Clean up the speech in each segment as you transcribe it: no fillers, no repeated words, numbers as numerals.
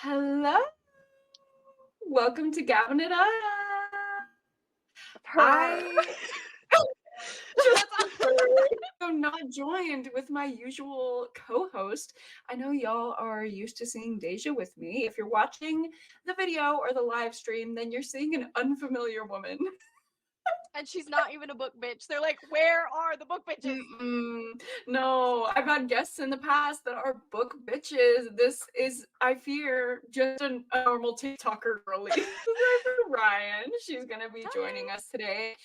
Hello. Welcome to Gabbing It Up. I am not joined with my usual co-host. I know y'all are used to seeing Daijah with me. If you're watching the video or the live stream, then you're seeing an unfamiliar woman. And she's not even a book bitch. They're like, where are the book bitches? No, I've had guests in the past that are book bitches. This is, I fear, just a normal TikToker girly. This is Ryann. She's going to be joining us today.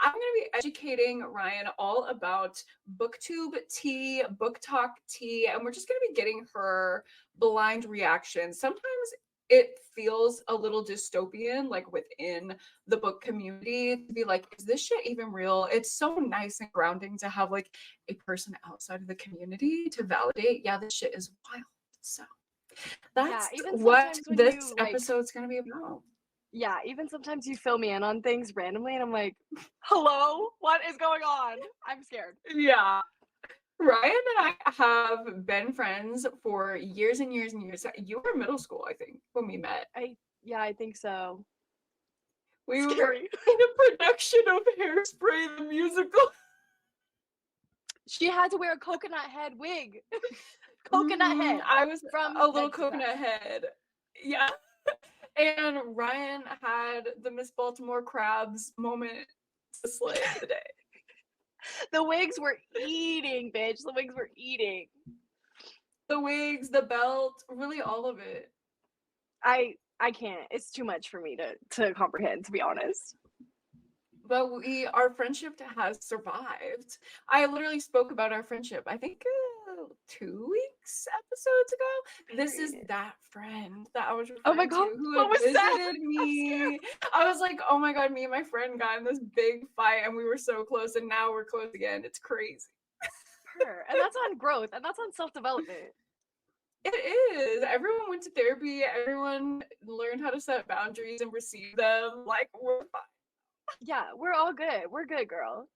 I'm going to be educating Ryann all about booktube tea, booktok tea, and we're just going to be getting her blind reactions. Sometimes it feels a little dystopian, like within the book community, to be like, is this shit even real? It's so nice and grounding to have like a person outside of the community to validate, yeah, this shit is wild. So that's what this episode's going to be about. Yeah, even sometimes you fill me in on things randomly and I'm like, hello, what is going on? I'm scared. Yeah. Ryann and I have been friends for years and years and years. You were in middle school, I think, when we met. I think so. We were in a production of Hairspray the musical. She had to wear a coconut head wig. Coconut head. I was from a little coconut head. Yeah. And Ryann had the Miss Baltimore Crabs moment to slay the day. The wigs were eating, bitch. The wigs were eating. The wigs, the belt, really all of it. I can't. It's too much for me to comprehend, to be honest. But our friendship has survived. I literally spoke about our friendship, I think 2 weeks episodes ago. This is that friend that I was referring to who had visited me. I was like, oh my god, me and my friend got in this big fight and we were so close and now we're close again. It's crazy. And that's on growth and that's on self-development. It is. Everyone went to therapy. Everyone learned how to set boundaries and receive them. Like, we're fine. Yeah, we're all good. We're good, girl.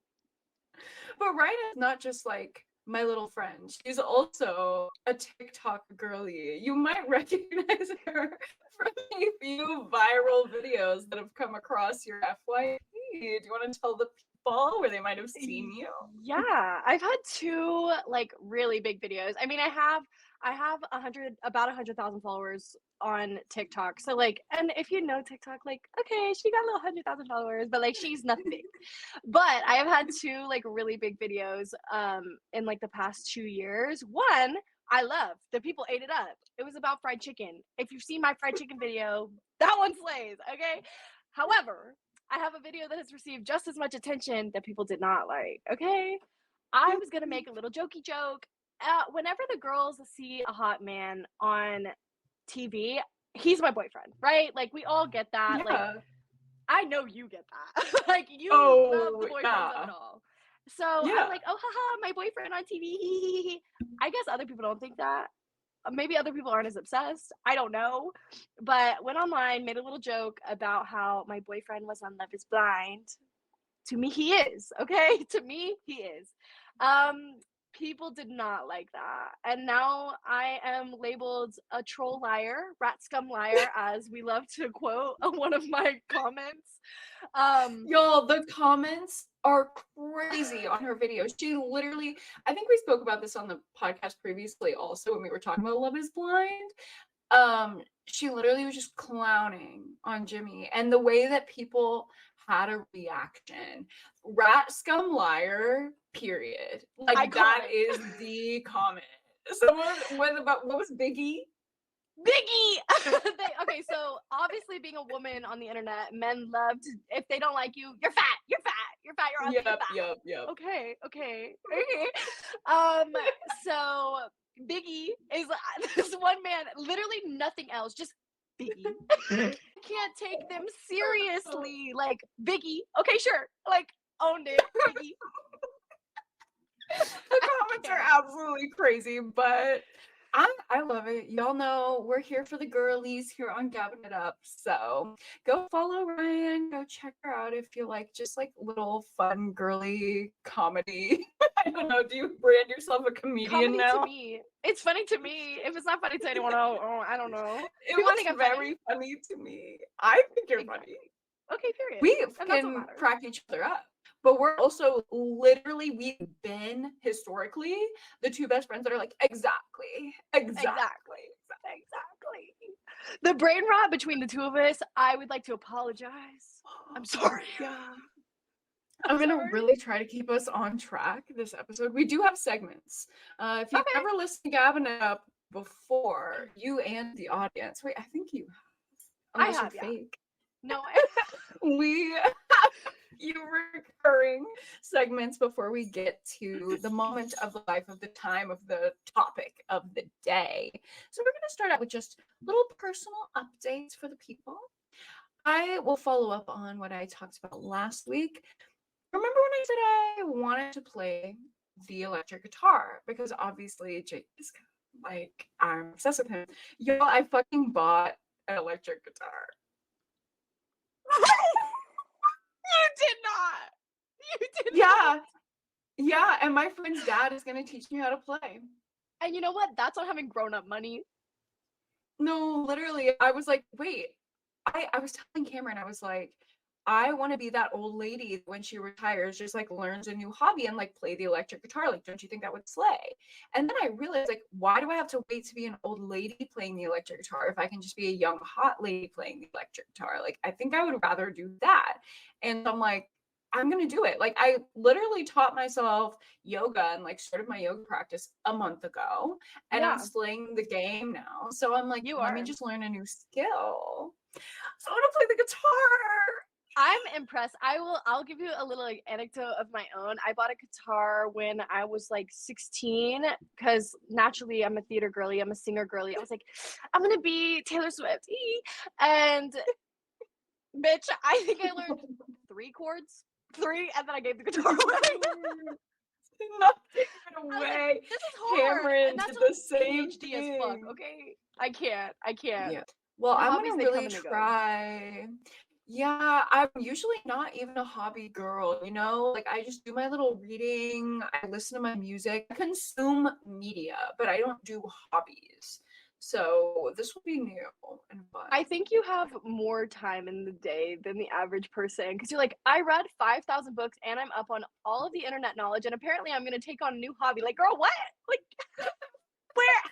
But Ryann is not just like my little friend. She's also a TikTok girly. You might recognize her from a few viral videos that have come across your FYP. Do you want to tell the people where they might have seen you? Yeah, I've had 2 like really big videos. I mean, I have about 100,000 followers on TikTok. So like, and if you know TikTok, like, okay, she got a little 100,000 followers, but like she's nothing. But I have had 2 like really big videos in like the past 2 years. One I loved. The people ate it up. It was about fried chicken. If you've seen my fried chicken video, that one slays, okay? However, I have a video that has received just as much attention that people did not like, okay? I was gonna make a little jokey joke. Whenever the girls see a hot man on TV, he's my boyfriend, right? Like, we all get that. Yeah. Like, I know you get that. Like, you love the boyfriends of it all. So yeah. I'm like, oh, haha, my boyfriend on TV. I guess other people don't think that. Maybe other people aren't as obsessed. I don't know. But went online, made a little joke about how my boyfriend was on Love is Blind. To me, he is. Okay? To me, he is. People did not like that. And now I am labeled a troll liar, rat scum liar, as we love to quote one of my comments. Y'all, the comments are crazy on her video. She literally, I think we spoke about this on the podcast previously also when we were talking about Love is Blind. She literally was just clowning on Jimmy, and the way that people had a reaction. Rat scum liar, period. Like, that is the comment. Someone what was Biggie? Okay, so obviously being a woman on the internet, men love to, if they don't like you, you're fat, you're ugly, you're fat. Yep. Okay. So Biggie is this one man, literally nothing else, just Biggie. Can't take them seriously. Like, Biggie, okay, sure, like, owned it, Biggie. The comments are absolutely crazy, but I love it. Y'all know we're here for the girlies here on Gabbing It Up. So go follow Ryann. Go check her out if you like just like little fun girly comedy. I don't know. Do you brand yourself a comedian Comedy now? to me. It's funny to me. If it's not funny to anyone else, I don't know. It People was think I'm very funny to me. I think you're funny. Okay, period. We And that's what can matters. crack each other up. But we're also literally, we've been historically the two best friends that are like, exactly. The brain rot between the two of us, I would like to apologize. I'm sorry. Yeah. I'm going to really try to keep us on track this episode. We do have segments. If you've ever listened to Gabbing Up before, you and the audience, wait, I think you have. Unless you're fake. No, we have few recurring segments before we get to the moment of the life of the time of the topic of the day. So we're going to start out with just little personal updates for the people. I will follow up on what I talked about last week. Remember when I said I wanted to play the electric guitar? Because obviously Jake is like, I'm obsessed with him. Yo, I fucking bought an electric guitar. You did not. Yeah, and my friend's dad is going to teach me how to play. And you know what? That's not having grown-up money. No, literally, I was like, wait. I was telling Cameron, I was like, I want to be that old lady when she retires, just like learns a new hobby and like play the electric guitar. Like, don't you think that would slay? And then I realized, like, why do I have to wait to be an old lady playing the electric guitar if I can just be a young hot lady playing the electric guitar? Like, I think I would rather do that. And I'm like, I'm going to do it. Like, I literally taught myself yoga and like started my yoga practice a month ago, and I'm slaying the game now. So I'm like, let me just learn a new skill. So I want to play the guitar. I'm impressed. I'll give you a little like, anecdote of my own. I bought a guitar when I was like 16 because naturally I'm a theater girly. I'm a singer girly. I was like, I'm going to be Taylor Swift. And bitch, I think I learned 3 chords. 3, and then I gave the guitar away. Not taking it away. Like, this is hard. Cameron did the same ADHD as fuck, okay? I can't. Yeah. Well, I'm going to really try. Yeah, I'm usually not even a hobby girl, you know? Like, I just do my little reading. I listen to my music. I consume media, but I don't do hobbies. So this will be new and fun. I think you have more time in the day than the average person because you're like, I read 5,000 books and I'm up on all of the internet knowledge and apparently I'm going to take on a new hobby. Like, girl, what? Like,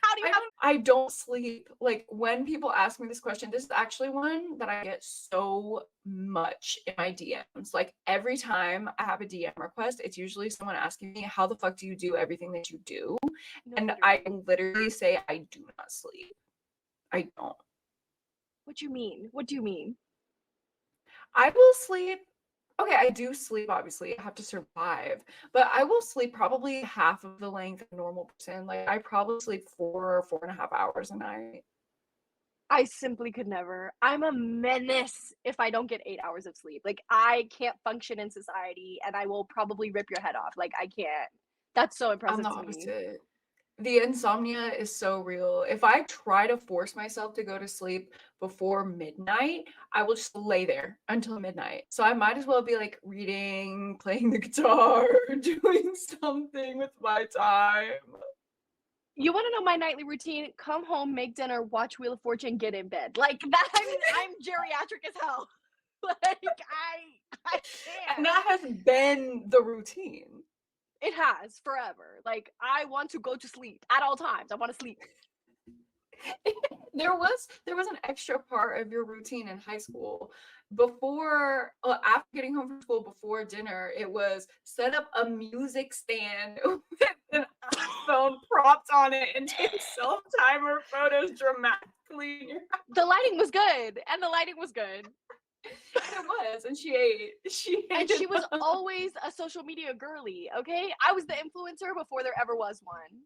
how do you I don't sleep. Like, when people ask me this question, this is actually one that I get so much in my DMs. Like, every time I have a DM request, it's usually someone asking me, how the fuck do you do everything that you do? And I literally say, I do not sleep. I don't. What do you mean? What do you mean? I will sleep. Okay, I do sleep, obviously. I have to survive. But I will sleep probably half of the length of a normal person. Like, I probably sleep 4 or 4.5 hours a night. I simply could never. I'm a menace if I don't get 8 hours of sleep. Like, I can't function in society, and I will probably rip your head off. Like, I can't. That's so impressive to me. The insomnia is so real. If I try to force myself to go to sleep before midnight, I will just lay there until midnight. So I might as well be like reading, playing the guitar, doing something with my time. You want to know my nightly routine? Come home, make dinner, watch Wheel of Fortune, get in bed. Like that. I'm geriatric as hell. Like I can't. And that has been the routine. It has forever. Like I want to go to sleep at all times. I want to sleep. There was an extra part of your routine in high school. After getting home from school before dinner, it was set up a music stand with an iPhone propped on it and take self-timer photos dramatically in your house. The lighting was good. It was, and she ate. And she was always a social media girly, okay? I was the influencer before there ever was one.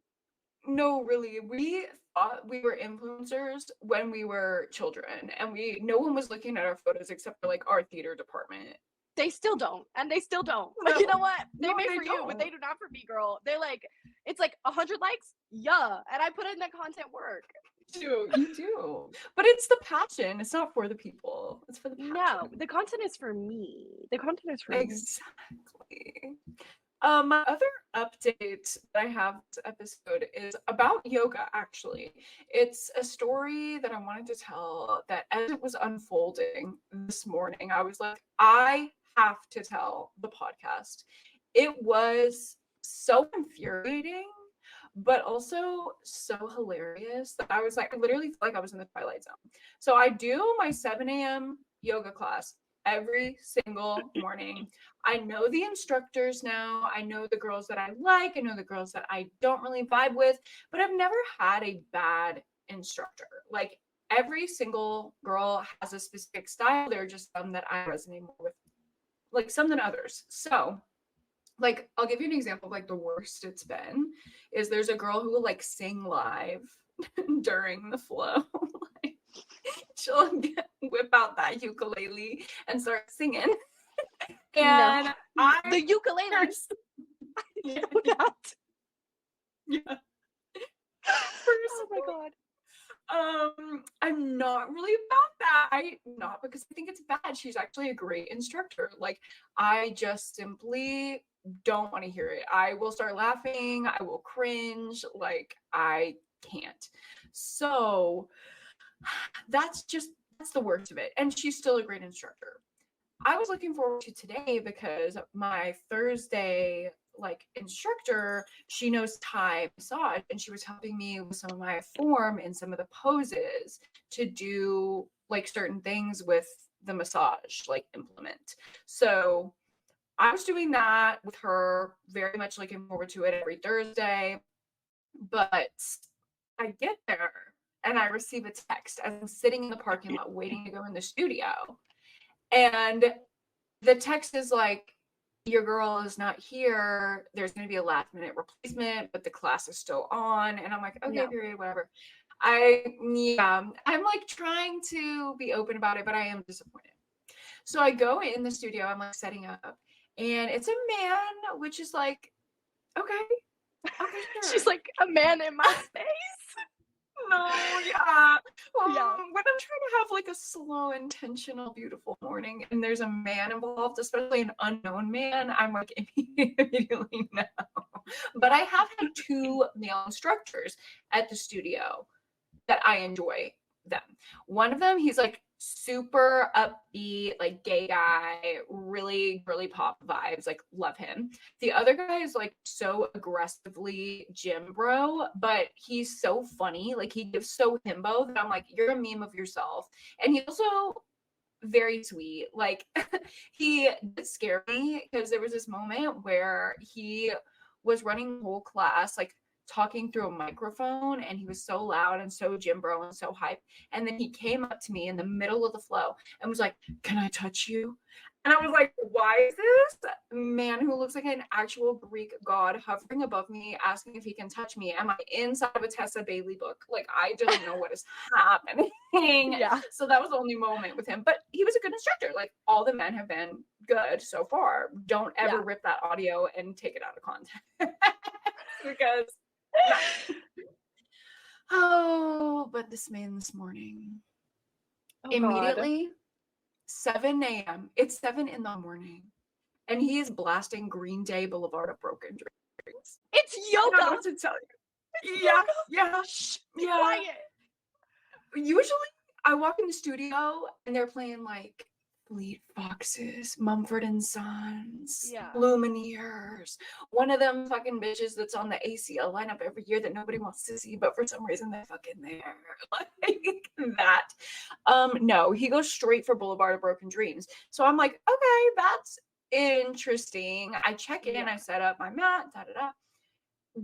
No, really. We thought we were influencers when we were children, and no one was looking at our photos except for like our theater department. They still don't, and they still don't. But you know what? They made for you, but they do not for me, girl. They're like, it's like 100 likes, yeah, and I put in the content work. You do, but it's the passion. It's not for the people. It's for the passion. No, the content is for me. The content is for exactly. My other update that I have this episode is about yoga, actually. It's a story that I wanted to tell that as it was unfolding this morning, I was like, I have to tell the podcast. It was so infuriating, but also so hilarious that I was like, I literally feel like I was in the Twilight Zone. So I do my 7 a.m. yoga class every single morning. I know the instructors now. I know the girls that I like. I know the girls that I don't really vibe with, but I've never had a bad instructor. Like every single girl has a specific style. There are just some that I resonate more with, like some than others. So, like, I'll give you an example of like the worst it's been is there's a girl who will like sing live during the flow. Like, she'll whip out that ukulele and start singing. And No. I The ukulele. yeah, That. yeah. Oh my god. I'm not really about that. Not because I think it's bad. She's actually a great instructor. Like, I just simply don't want to hear it. I will start laughing. I will cringe. Like, I can't. So that's the worst of it. And she's still a great instructor. I was looking forward to today because my Thursday like instructor, she knows Thai massage, and she was helping me with some of my form and some of the poses to do like certain things with the massage like implement. So I was doing that with her, very much looking forward to it every Thursday. But I get there and I receive a text as I'm sitting in the parking lot waiting to go in the studio. And the text is like, your girl is not here. There's going to be a last minute replacement, but the class is still on. And I'm like, okay, No. period, whatever. I'm like trying to be open about it, but I am disappointed. So I go in the studio, I'm like setting up, and it's a man, which is like, okay, sure. She's like a man in my space. No, yeah. Well, Yeah. when I'm trying to have like a slow, intentional, beautiful morning and there's a man involved, especially an unknown man, I'm like immediately no. But I have had 2 male instructors at the studio that I enjoy them. One of them, he's like super upbeat, like gay guy, really, really pop vibes, like love him. The other guy is like so aggressively gym bro, but he's so funny. Like he gives so himbo that I'm like, you're a meme of yourself. And he's also very sweet. Like he did scare me because there was this moment where he was running the whole class, like talking through a microphone, and he was so loud and so gym bro and so hype. And then he came up to me in the middle of the flow and was like, "Can I touch you?" And I was like, why is this man who looks like an actual Greek god hovering above me asking if he can touch me? Am I inside of a Tessa Bailey book? Like, I don't know what is happening. Yeah. So that was the only moment with him. But he was a good instructor. Like, all the men have been good so far. Don't ever rip that audio and take it out of context. Because but this man this morning, immediately, 7 a.m. It's 7 in the morning, and he is blasting Green Day Boulevard of Broken Dreams. It's yoga. I don't know what to tell you. Yeah. Shh, yeah. Quiet. Usually, I walk in the studio and they're playing like Fleet Foxes, Mumford and Sons, Lumineers. One of them fucking bitches that's on the ACL lineup every year that nobody wants to see, but for some reason they're fucking there. Like that. No, he goes straight for Boulevard of Broken Dreams. So I'm like, okay, that's interesting. I check in, I set up my mat,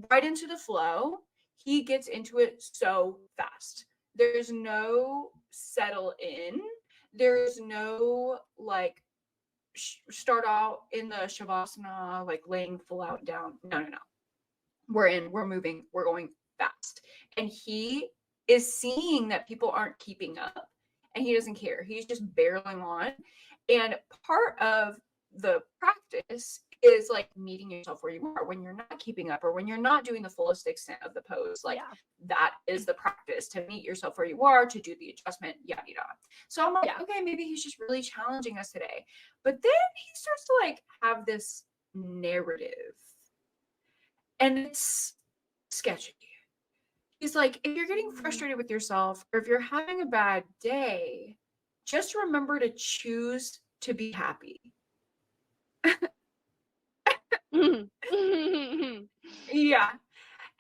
right into the flow. He gets into it so fast. There's no settle in. There's no like start out in the shavasana, like laying full out down. No. We're moving, we're going fast. And he is seeing that people aren't keeping up and he doesn't care. He's just barreling on. And part of the practice is like meeting yourself where you are when you're not keeping up or when you're not doing the fullest extent of the pose. Like that is the practice, to meet yourself where you are, to do the adjustment, yada yada. So I'm like, okay, maybe he's just really challenging us today. But then he starts to like have this narrative. And it's sketchy. He's like, if you're getting frustrated with yourself or if you're having a bad day, just remember to choose to be happy. Yeah.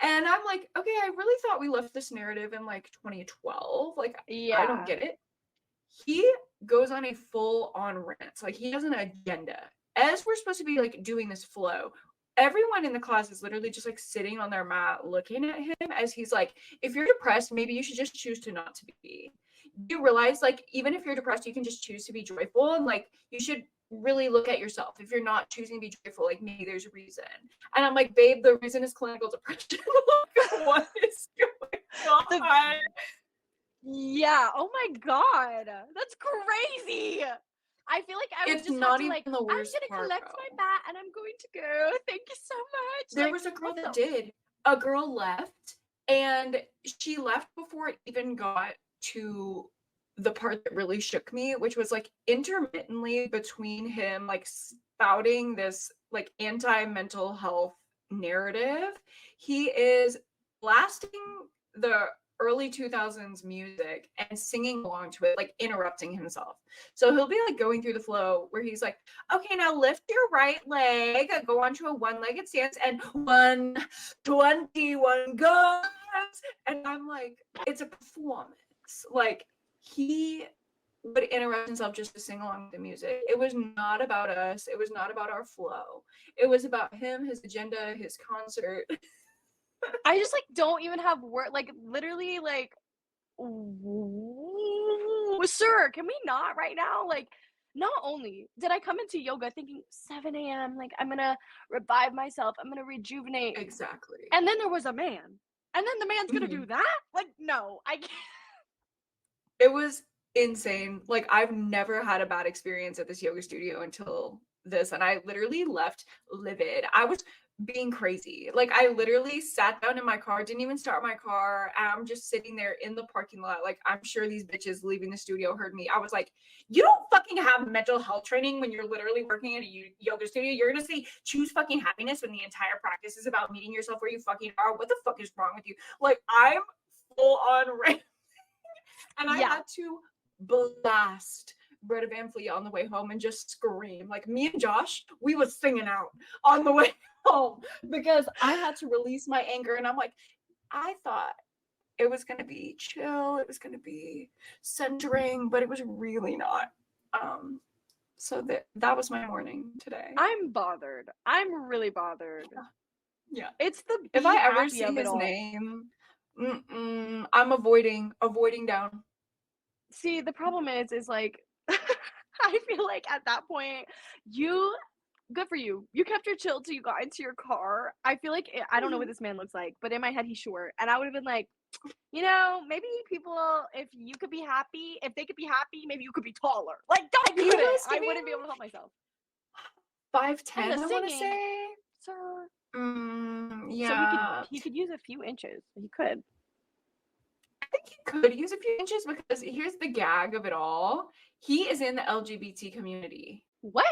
And I'm like, okay, I really thought we left this narrative in like 2012. Like, Yeah. I don't get it. He goes on a full-on rant. Like, he has an agenda. As we're supposed to be like doing this flow, everyone in the class is literally just like sitting on their mat looking at him as he's like, if you're depressed, maybe you should just choose to not to be. You realize, like, even if you're depressed, you can just choose to be joyful, and like you should really look at yourself. If you're not choosing to be joyful, like maybe there's a reason. And I'm like, babe, the reason is clinical depression. What is going on? Yeah. Oh my god, that's crazy. I feel like I would It's just not have to even like, the I'm worst gonna part, collect bro. my bat and I'm going to go. Thank you so much. There Like, was a girl what that the- did. A girl left, and she left before it even got to the part that really shook me, which was like intermittently between him like spouting this like anti-mental health narrative, he is blasting the early 2000s music and singing along to it, like interrupting himself. So he'll be like going through the flow where he's like, okay, now lift your right leg, go onto a one-legged stance, and 121 goes. And I'm like, it's a performance. Like, he would interrupt himself just to sing along with the music. It was not about us. It was not about our flow. It was about him, his agenda, his concert. I just like don't even have word. Like literally, like, sir, can we not right now? Like, not only did I come into yoga thinking 7 a.m., like I'm gonna revive myself, I'm gonna rejuvenate, Exactly. and then there was a man, and then the man's gonna Mhm. do that? Like, no, I can't. It was insane. Like, I've never had a bad experience at this yoga studio until this, and I literally left livid. I was being crazy. Like, I literally sat down in my car, didn't even start my car, and I'm just sitting there in the parking lot. Like, I'm sure these bitches leaving the studio heard me. I was like, you don't fucking have mental health training when you're literally working at a yoga studio. You're gonna say choose fucking happiness when the entire practice is about meeting yourself where you fucking are. What the fuck is wrong with you? Like, I'm full on rant. And I had to blast Greta Van Fleet on the way home and just scream. Like, me and Josh, we was singing out on the way home because I had to release my anger. And I'm like, I thought it was going to be chill. It was going to be centering, but it was really not. So that was my morning today. I'm bothered. I'm really bothered. Yeah. It's the If I ever happy see of it his all. name, I'm avoiding down. See, the problem is like, I feel like at that point, good for you. You kept your chill till you got into your car. I feel like I don't know what this man looks like, but in my head he's short, and I would have been like, you know, maybe people, if you could be happy, if they could be happy, maybe you could be taller. Like, I couldn't. I wouldn't be able to help myself. 5'10", And the I want to singing, say. sir. Yeah. So he could use a few inches. He could. I think he could use a few inches because here's the gag of it all. He is in the LGBT community. What?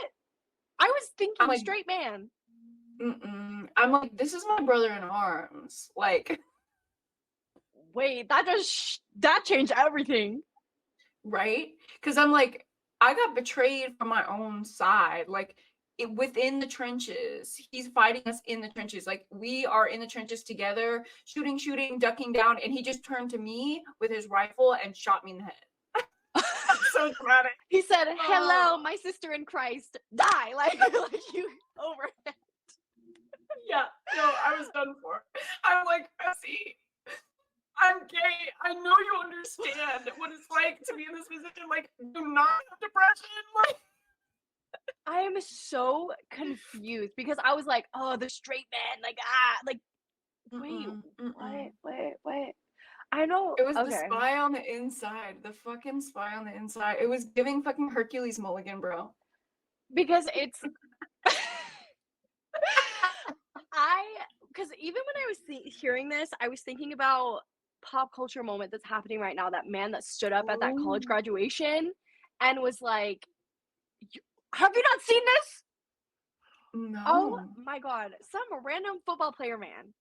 I was thinking I'm like, straight man. I'm like, this is my brother in arms. Like, wait, that changed everything. Right? Because I'm like, I got betrayed from my own side. Like, within the trenches, he's fighting us in the trenches. Like, we are in the trenches together, shooting, ducking down, and he just turned to me with his rifle and shot me in the head. So dramatic. He said, "Hello, my sister in Christ, die!" Like you over it. Yeah, no, I was done for. I'm like, see, I'm gay. I know you understand what it's like to be in this position. Like, do not have depression. Like, I am so confused because I was like, "Oh, the straight man!" Like, wait. I know. it was okay. the spy on the inside. The fucking spy on the inside. It was giving fucking Hercules Mulligan, bro. Because it's because even when I was hearing this, I was thinking about pop culture moment that's happening right now. That man that stood up at that college graduation and was like, "Have you not seen this?" Oh No. my God. Some random football player man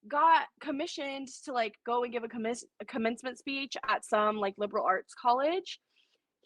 got commissioned to like go and give a commencement speech at some like liberal arts college.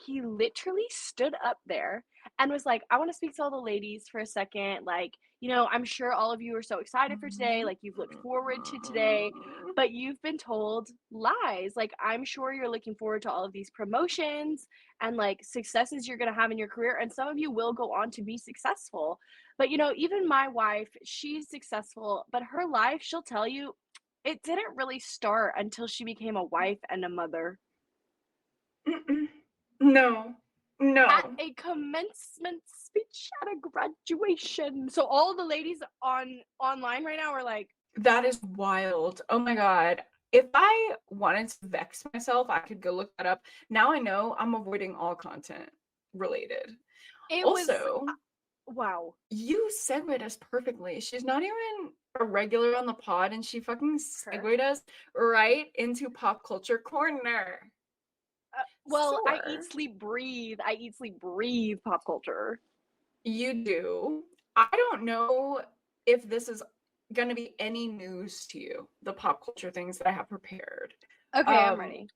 He literally stood up there and was like, I want to speak to all the ladies for a second. Like, I'm sure all of you are so excited for today. Like, you've looked forward to today, but you've been told lies. Like, I'm sure you're looking forward to all of these promotions and like successes you're going to have in your career. And some of you will go on to be successful. But, even my wife, she's successful, but her life, she'll tell you, it didn't really start until she became a wife and a mother. Mm-mm. No. At No. a commencement speech at a graduation. So all the ladies online right now are like, That is wild. Oh my God. If I wanted to vex myself, I could go look that up. Now I know I'm avoiding all content related. it was Also, wow. you segued us perfectly. She's not even a regular on the pod, and she fucking segued us right into pop culture corner. Well, I Sure. eat, sleep, breathe. I eat, sleep, breathe pop culture. You do. I don't know if this is going to be any news to you, the pop culture things that I have prepared. Okay, I'm ready.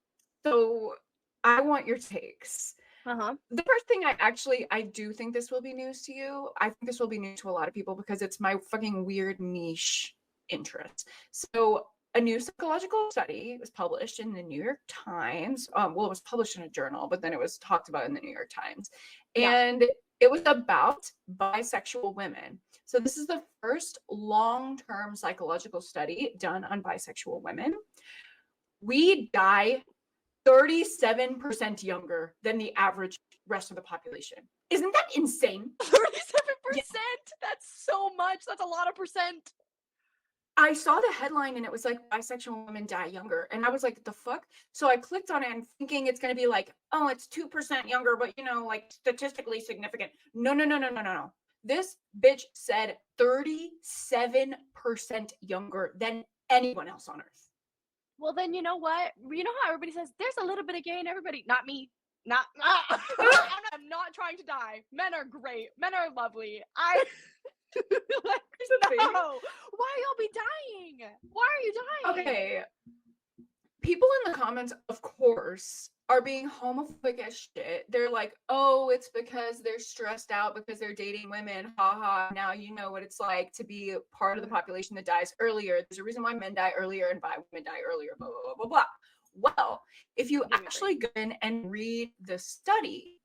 So I want your takes. Uh-huh. The first thing I do think this will be news to you. I think this will be new to a lot of people because it's my fucking weird niche interest. So a new psychological study was published in the New York Times. Well, it was published in a journal, but then it was talked about in the New York Times. And it was about bisexual women. So this is the first long-term psychological study done on bisexual women. We die 37% younger than the average rest of the population. Isn't that insane? 37%? Yeah. That's so much. That's a lot of percent. I saw the headline and it was like bisexual women die younger. And I was like, the fuck? So I clicked on it and thinking it's going to be like, oh, it's 2% younger, but like statistically significant. No. This bitch said 37% younger than anyone else on earth. Well, then you know what? You know how everybody says there's a little bit of gay in everybody? Not me. Not I'm not trying to die. Men are great. Men are lovely. No. Why y'all be dying? Why are you dying? Okay. People in the comments, of course, are being homophobic as shit. They're like, oh, it's because they're stressed out because they're dating women. Ha. Now you know what it's like to be part of the population that dies earlier. There's a reason why men die earlier and why women die earlier, blah, blah, blah, blah, blah. Well, if you actually go in and read the study,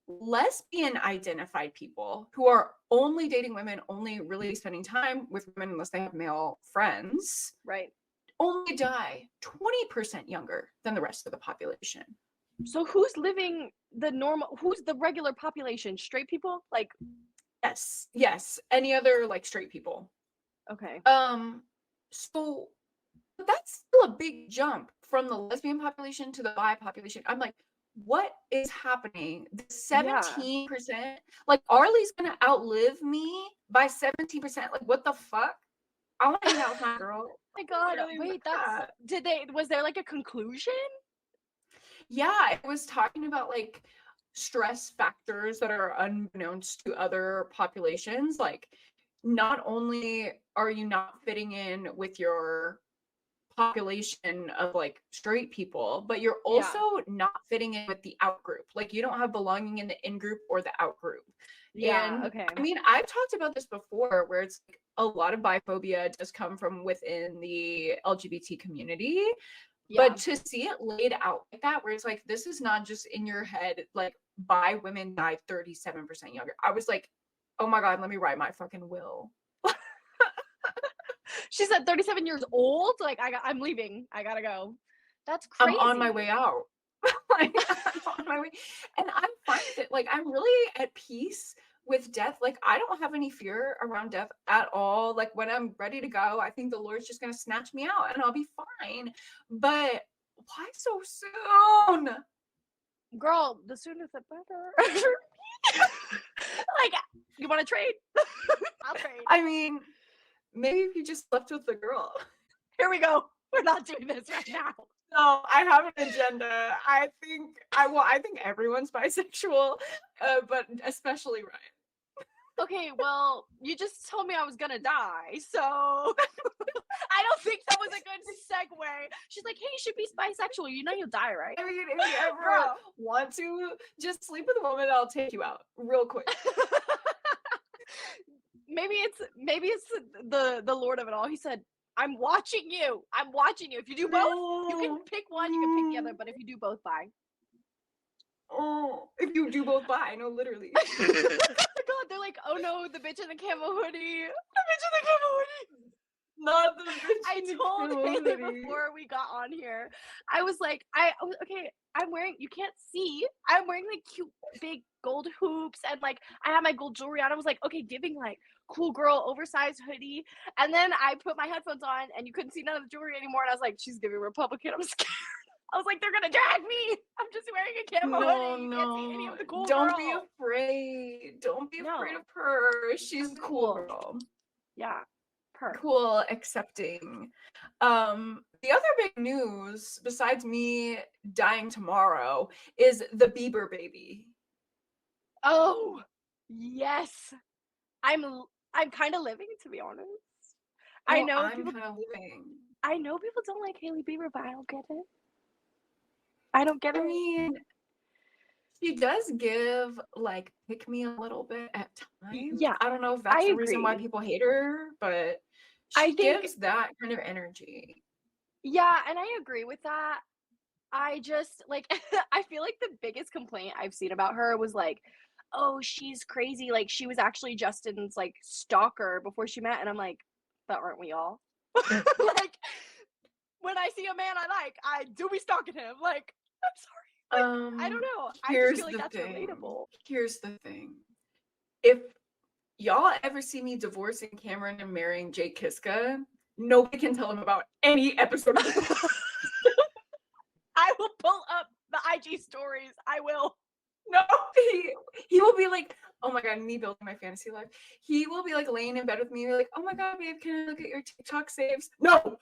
lesbian identified people who are only dating women, only really spending time with women unless they have male friends, right, only die 20% younger than the rest of the population. So who's living who's the regular population? Straight people? Like, yes, any other like straight people. Okay. So that's still a big jump from the lesbian population to the bi population. I'm like, what is happening? The 17%, like Arlie's gonna outlive me by 17%. Like, what the fuck? I want to hang out with my girl. Oh my God, wait, was there like a conclusion? Yeah, it was talking about like stress factors that are unbeknownst to other populations. Like, not only are you not fitting in with your population of like straight people, but you're also not fitting in with the out group. Like, you don't have belonging in the in group or the out group. Yeah, okay. I mean, I've talked about this before where it's like a lot of biphobia does come from within the LGBT community. Yeah. But to see it laid out like that, where it's like, this is not just in your head, like, bi women die 37% younger. I was like, oh my God, let me write my fucking will. She said 37 years old? Like, I'm leaving. I gotta go. That's crazy. I'm on my way out. Like, I'm on my way. And I'm fine with it. Like, I'm really at peace with death. Like, I don't have any fear around death at all. Like, when I'm ready to go, I think the Lord's just gonna snatch me out and I'll be fine. But why so soon? Girl, the sooner the better. Like, you want to trade? I'll trade. I mean, maybe if you just slept with the girl. Here we go. We're not doing this right now. No, I have an agenda. I think everyone's bisexual, but especially Ryan. okay, well, you just told me I was gonna die, so I don't think that was a good segue. She's like, hey, you should be bisexual. You know you'll die, right? I mean, if you ever Girl. want to just sleep with a woman, I'll take you out real quick. maybe it's the Lord of it all. He said, I'm watching you. I'm watching you. If you do both, you can pick one, you can pick the other, but if you do both, bye. Oh, if you do both, bye. No, literally. God, they're like, oh no, the bitch in the camo hoodie. The bitch in the camo hoodie. Not the bitch. I told Hailey before we got on here. I was like, okay, I'm wearing, you can't see, I'm wearing like cute big gold hoops and like I have my gold jewelry on. I was like, okay, giving like cool girl oversized hoodie. And then I put my headphones on and you couldn't see none of the jewelry anymore. And I was like, she's giving Republican. I'm scared. I was like, they're gonna drag me. I'm just wearing a camo hoodie. You can't see any of the cool Don't girl. be afraid. Don't be afraid of her. She's a cool girl. Yeah. Her. Cool, accepting. The other big news, besides me dying tomorrow, is the Bieber baby. Oh, yes. I'm kind of living, to be honest. I know I'm people kind of living. I know people don't like Hailey Bieber, but I don't get it. I don't get it. I mean, she does give like pick me a little bit at times. Yeah, I don't know if that's the reason why agree. people hate her, but she gives that kind of energy. Yeah, and I agree with that. I just like I feel like the biggest complaint I've seen about her was like, oh, she's crazy. Like she was actually Justin's like stalker before she met, and I'm like, but aren't we all? Like when I see a man I like, I do be stalking him. Like, I'm sorry. Like, I don't know. I just feel like that's relatable. Here's the thing. If y'all ever see me divorcing Cameron and marrying Jake Kiska, nobody can tell him about any episode of the I will pull up the IG stories. I will. No, he will be like, oh my god, me building my fantasy life. He will be like laying in bed with me, like, oh my god, babe, can I look at your TikTok saves? No.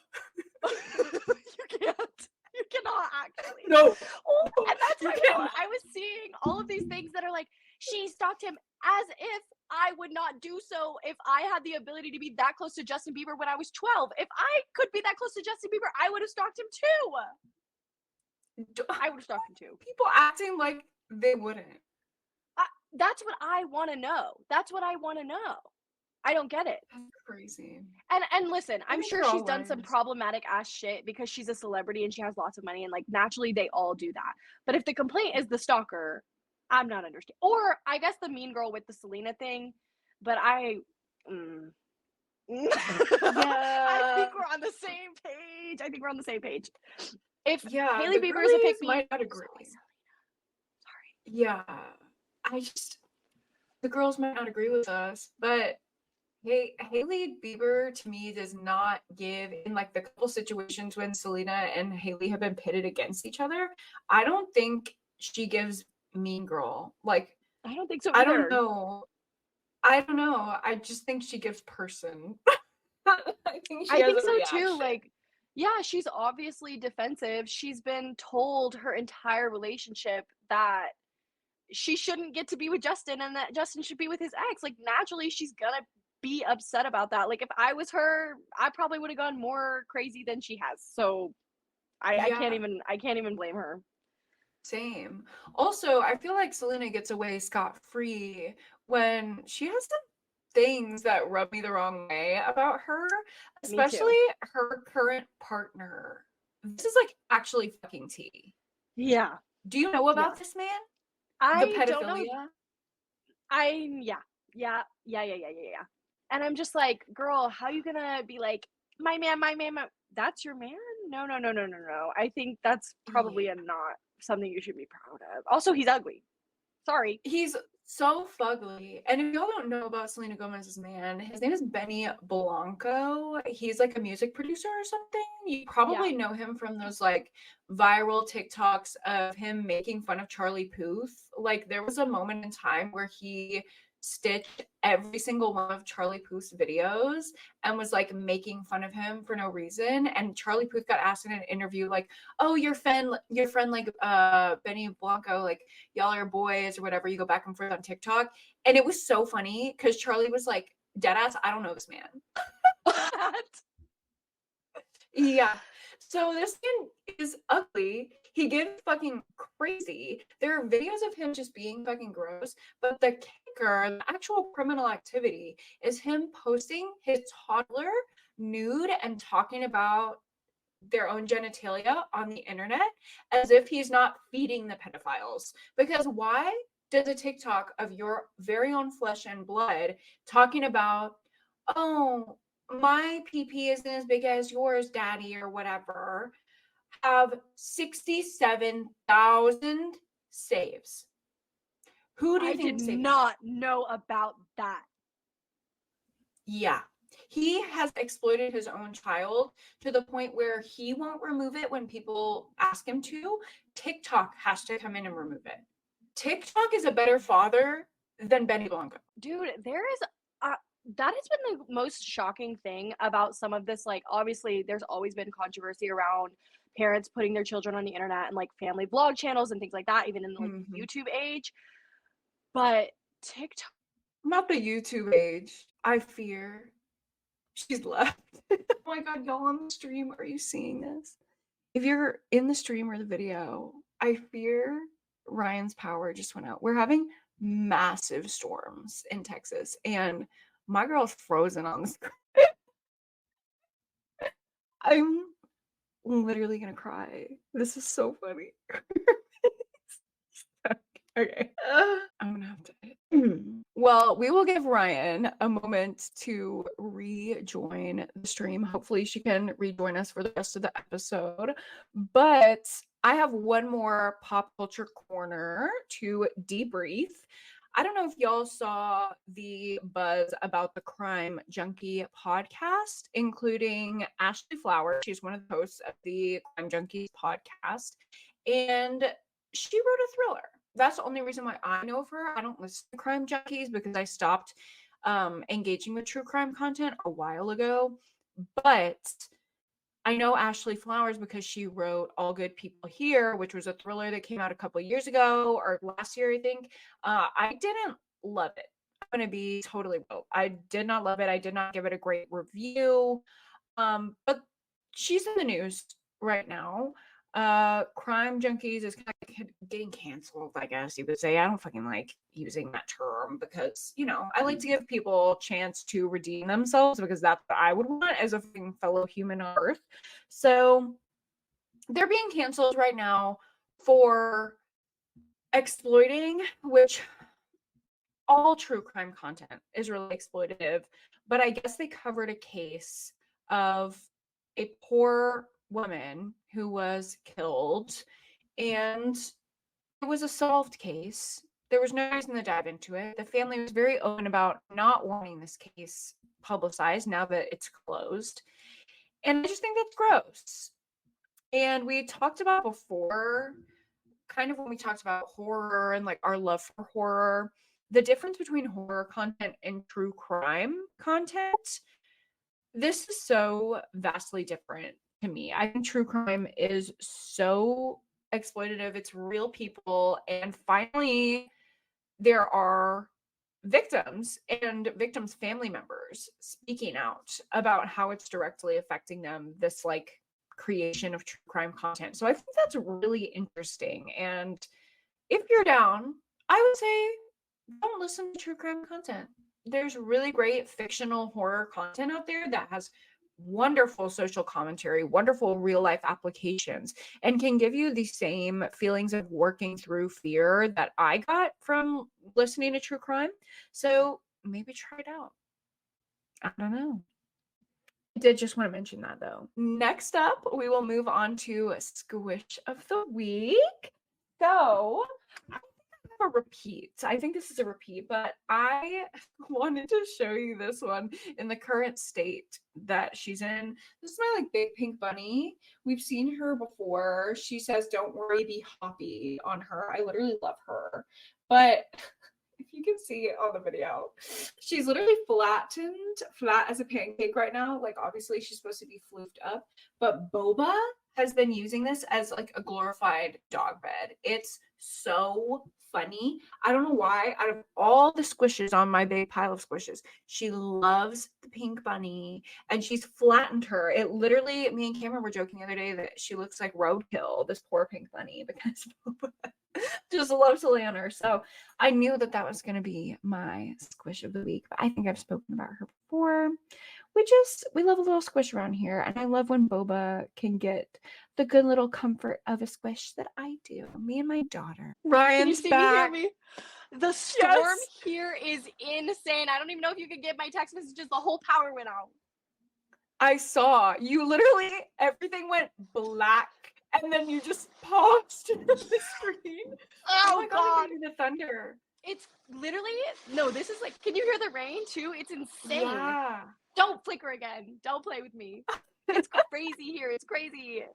You can't. You cannot actually. No. Oh, and that's my point. I was seeing all of these things that are like, she stalked him as if I would not do so if I had the ability to be that close to Justin Bieber when I was 12. If I could be that close to Justin Bieber, I would have stalked him too. I would have stalked him too. People acting like they wouldn't. That's what I want to know. That's what I want to know. I don't get it. That's crazy. And listen, I'm sure she's done some problematic ass shit because she's a celebrity and she has lots of money and like naturally they all do that. But if the complaint is the stalker, I'm not understanding. Or I guess the mean girl with the Selena thing, but I think we're on the same page. If Hailey Bieber is a pick me, might not agree. Sorry. Yeah, the girls might not agree with us, but hey, Hailey Bieber to me does not give in like the couple situations when Selena and Hailey have been pitted against each other. I don't think she gives mean girl. Like I don't think so either. I don't know. I just think she gives person. I think so too. Like, yeah, she's obviously defensive. She's been told her entire relationship that she shouldn't get to be with Justin and that Justin should be with his ex. Like, naturally, she's gonna be upset about that. Like, if I was her, I probably would have gone more crazy than she has. So, I can't even blame her. Same. Also, I feel like Selena gets away scot-free when she has some things that rub me the wrong way about her, especially her current partner. This is like actually fucking tea. Yeah. Do you know about this man? I the pedophilia? Don't know. Yeah. And I'm just like, girl, how you gonna be like, my man, that's your man? No. I think that's probably not something you should be proud of. Also, he's ugly. Sorry. He's so fugly. And if y'all don't know about Selena Gomez's man, his name is Benny Blanco. He's like a music producer or something. You probably know him from those like viral TikToks of him making fun of Charlie Puth. Like there was a moment in time where he stitched every single one of Charlie Puth's videos and was like making fun of him for no reason. And Charlie Puth got asked in an interview, like, "Oh, your friend like Benny Blanco, like y'all are boys or whatever. You go back and forth on TikTok." And it was so funny because Charlie was like, "Deadass, I don't know this man." Yeah. So this man is ugly. He gets fucking crazy. There are videos of him just being fucking gross, but the kicker, the actual criminal activity, is him posting his toddler nude and talking about their own genitalia on the internet as if he's not feeding the pedophiles. Because why does a TikTok of your very own flesh and blood talking about, "Oh, my PP isn't as big as yours, daddy," or whatever, have 67,000 saves? Who do you I think did saved? not know about that. Yeah. He has exploited his own child to the point where he won't remove it when people ask him to. TikTok has to come in and remove it. TikTok is a better father than Benny Blanco. Dude, there is that has been the most shocking thing about some of this. Like, obviously, there's always been controversy around parents putting their children on the internet and like family vlog channels and things like that, even in like YouTube age. But TikTok, Not the YouTube age. I fear she's left. Oh my god, y'all on the stream, are you seeing this? If you're in the stream or the video, I fear Ryan's power just went out. We're having massive storms in Texas, and my girl's frozen on the screen. I'm literally gonna cry. This is so funny. Okay. I'm gonna have to. Well, we will give Ryann a moment to rejoin the stream. Hopefully, she can rejoin us for the rest of the episode. But I have one more pop culture corner to debrief. I don't know if y'all saw the buzz about the Crime Junkie podcast, including Ashley Flowers. She's one of the hosts of the Crime Junkies podcast. And she wrote a thriller. That's the only reason why I know of her. I don't listen to Crime Junkies because I stopped engaging with true crime content a while ago. But I know Ashley Flowers because she wrote All Good People Here, which was a thriller that came out a couple years ago or last year, I think. I didn't love it. I'm going to be totally real. I did not love it. I did not give it a great review. But she's in the news right now. Crime Junkies is kind of getting canceled, I guess you could say. I don't fucking like using that term because, you know, I like to give people a chance to redeem themselves because that's what I would want as a fucking fellow human on earth. So they're being canceled right now for exploiting, which all true crime content is really exploitative, but I guess they covered a case of a poor woman who was killed, and it was a solved case. There was no reason to dive into it. The family was very open about not wanting this case publicized now that it's closed. And I just think that's gross. And we talked about before, kind of when we talked about horror and like our love for horror, the difference between horror content and true crime content. This is so vastly different to me. I think true crime is so exploitative. It's real people. And finally, there are victims and victims' family members speaking out about how it's directly affecting them, this like creation of true crime content. So I think that's really interesting. And if you're down, I would say don't listen to true crime content. There's really great fictional horror content out there that has wonderful social commentary, wonderful real life applications, and can give you the same feelings of working through fear that I got from listening to true crime. So maybe try it out. I don't know. I did just want to mention that though. Next up, we will move on to Squish of the Week. So a repeat. I think this is a repeat, but I wanted to show you this one in the current state that she's in. This is my like big pink bunny. We've seen her before. She says, "Don't worry, be happy" on her. I literally love her. But if you can see it on the video. She's literally flat as a pancake right now. Like, obviously she's supposed to be floofed up, but Boba has been using this as like a glorified dog bed. It's so funny. I don't know why. Out of all the squishes on my big pile of squishes, she loves the pink bunny, and she's flattened her. It literally, me and Cameron were joking the other day that she looks like roadkill, this poor pink bunny, because Boba just loves to lay on her. So I knew that that was going to be my squish of the week, but I think I've spoken about her before. We love a little squish around here, and I love when Boba can get the good little comfort of a squish that I do. Me and my daughter. Can you Ryan's see back. me, hear me? The storm Yes. here is insane. I don't even know if you could get my text messages. The whole power went out. I saw you literally, everything went black, and then you just paused the screen. Oh my God. Maybe the thunder. It's literally, no, this is like, can you hear the rain too? It's insane. Yeah. Don't flicker again. Don't play with me. It's crazy here. It's crazy.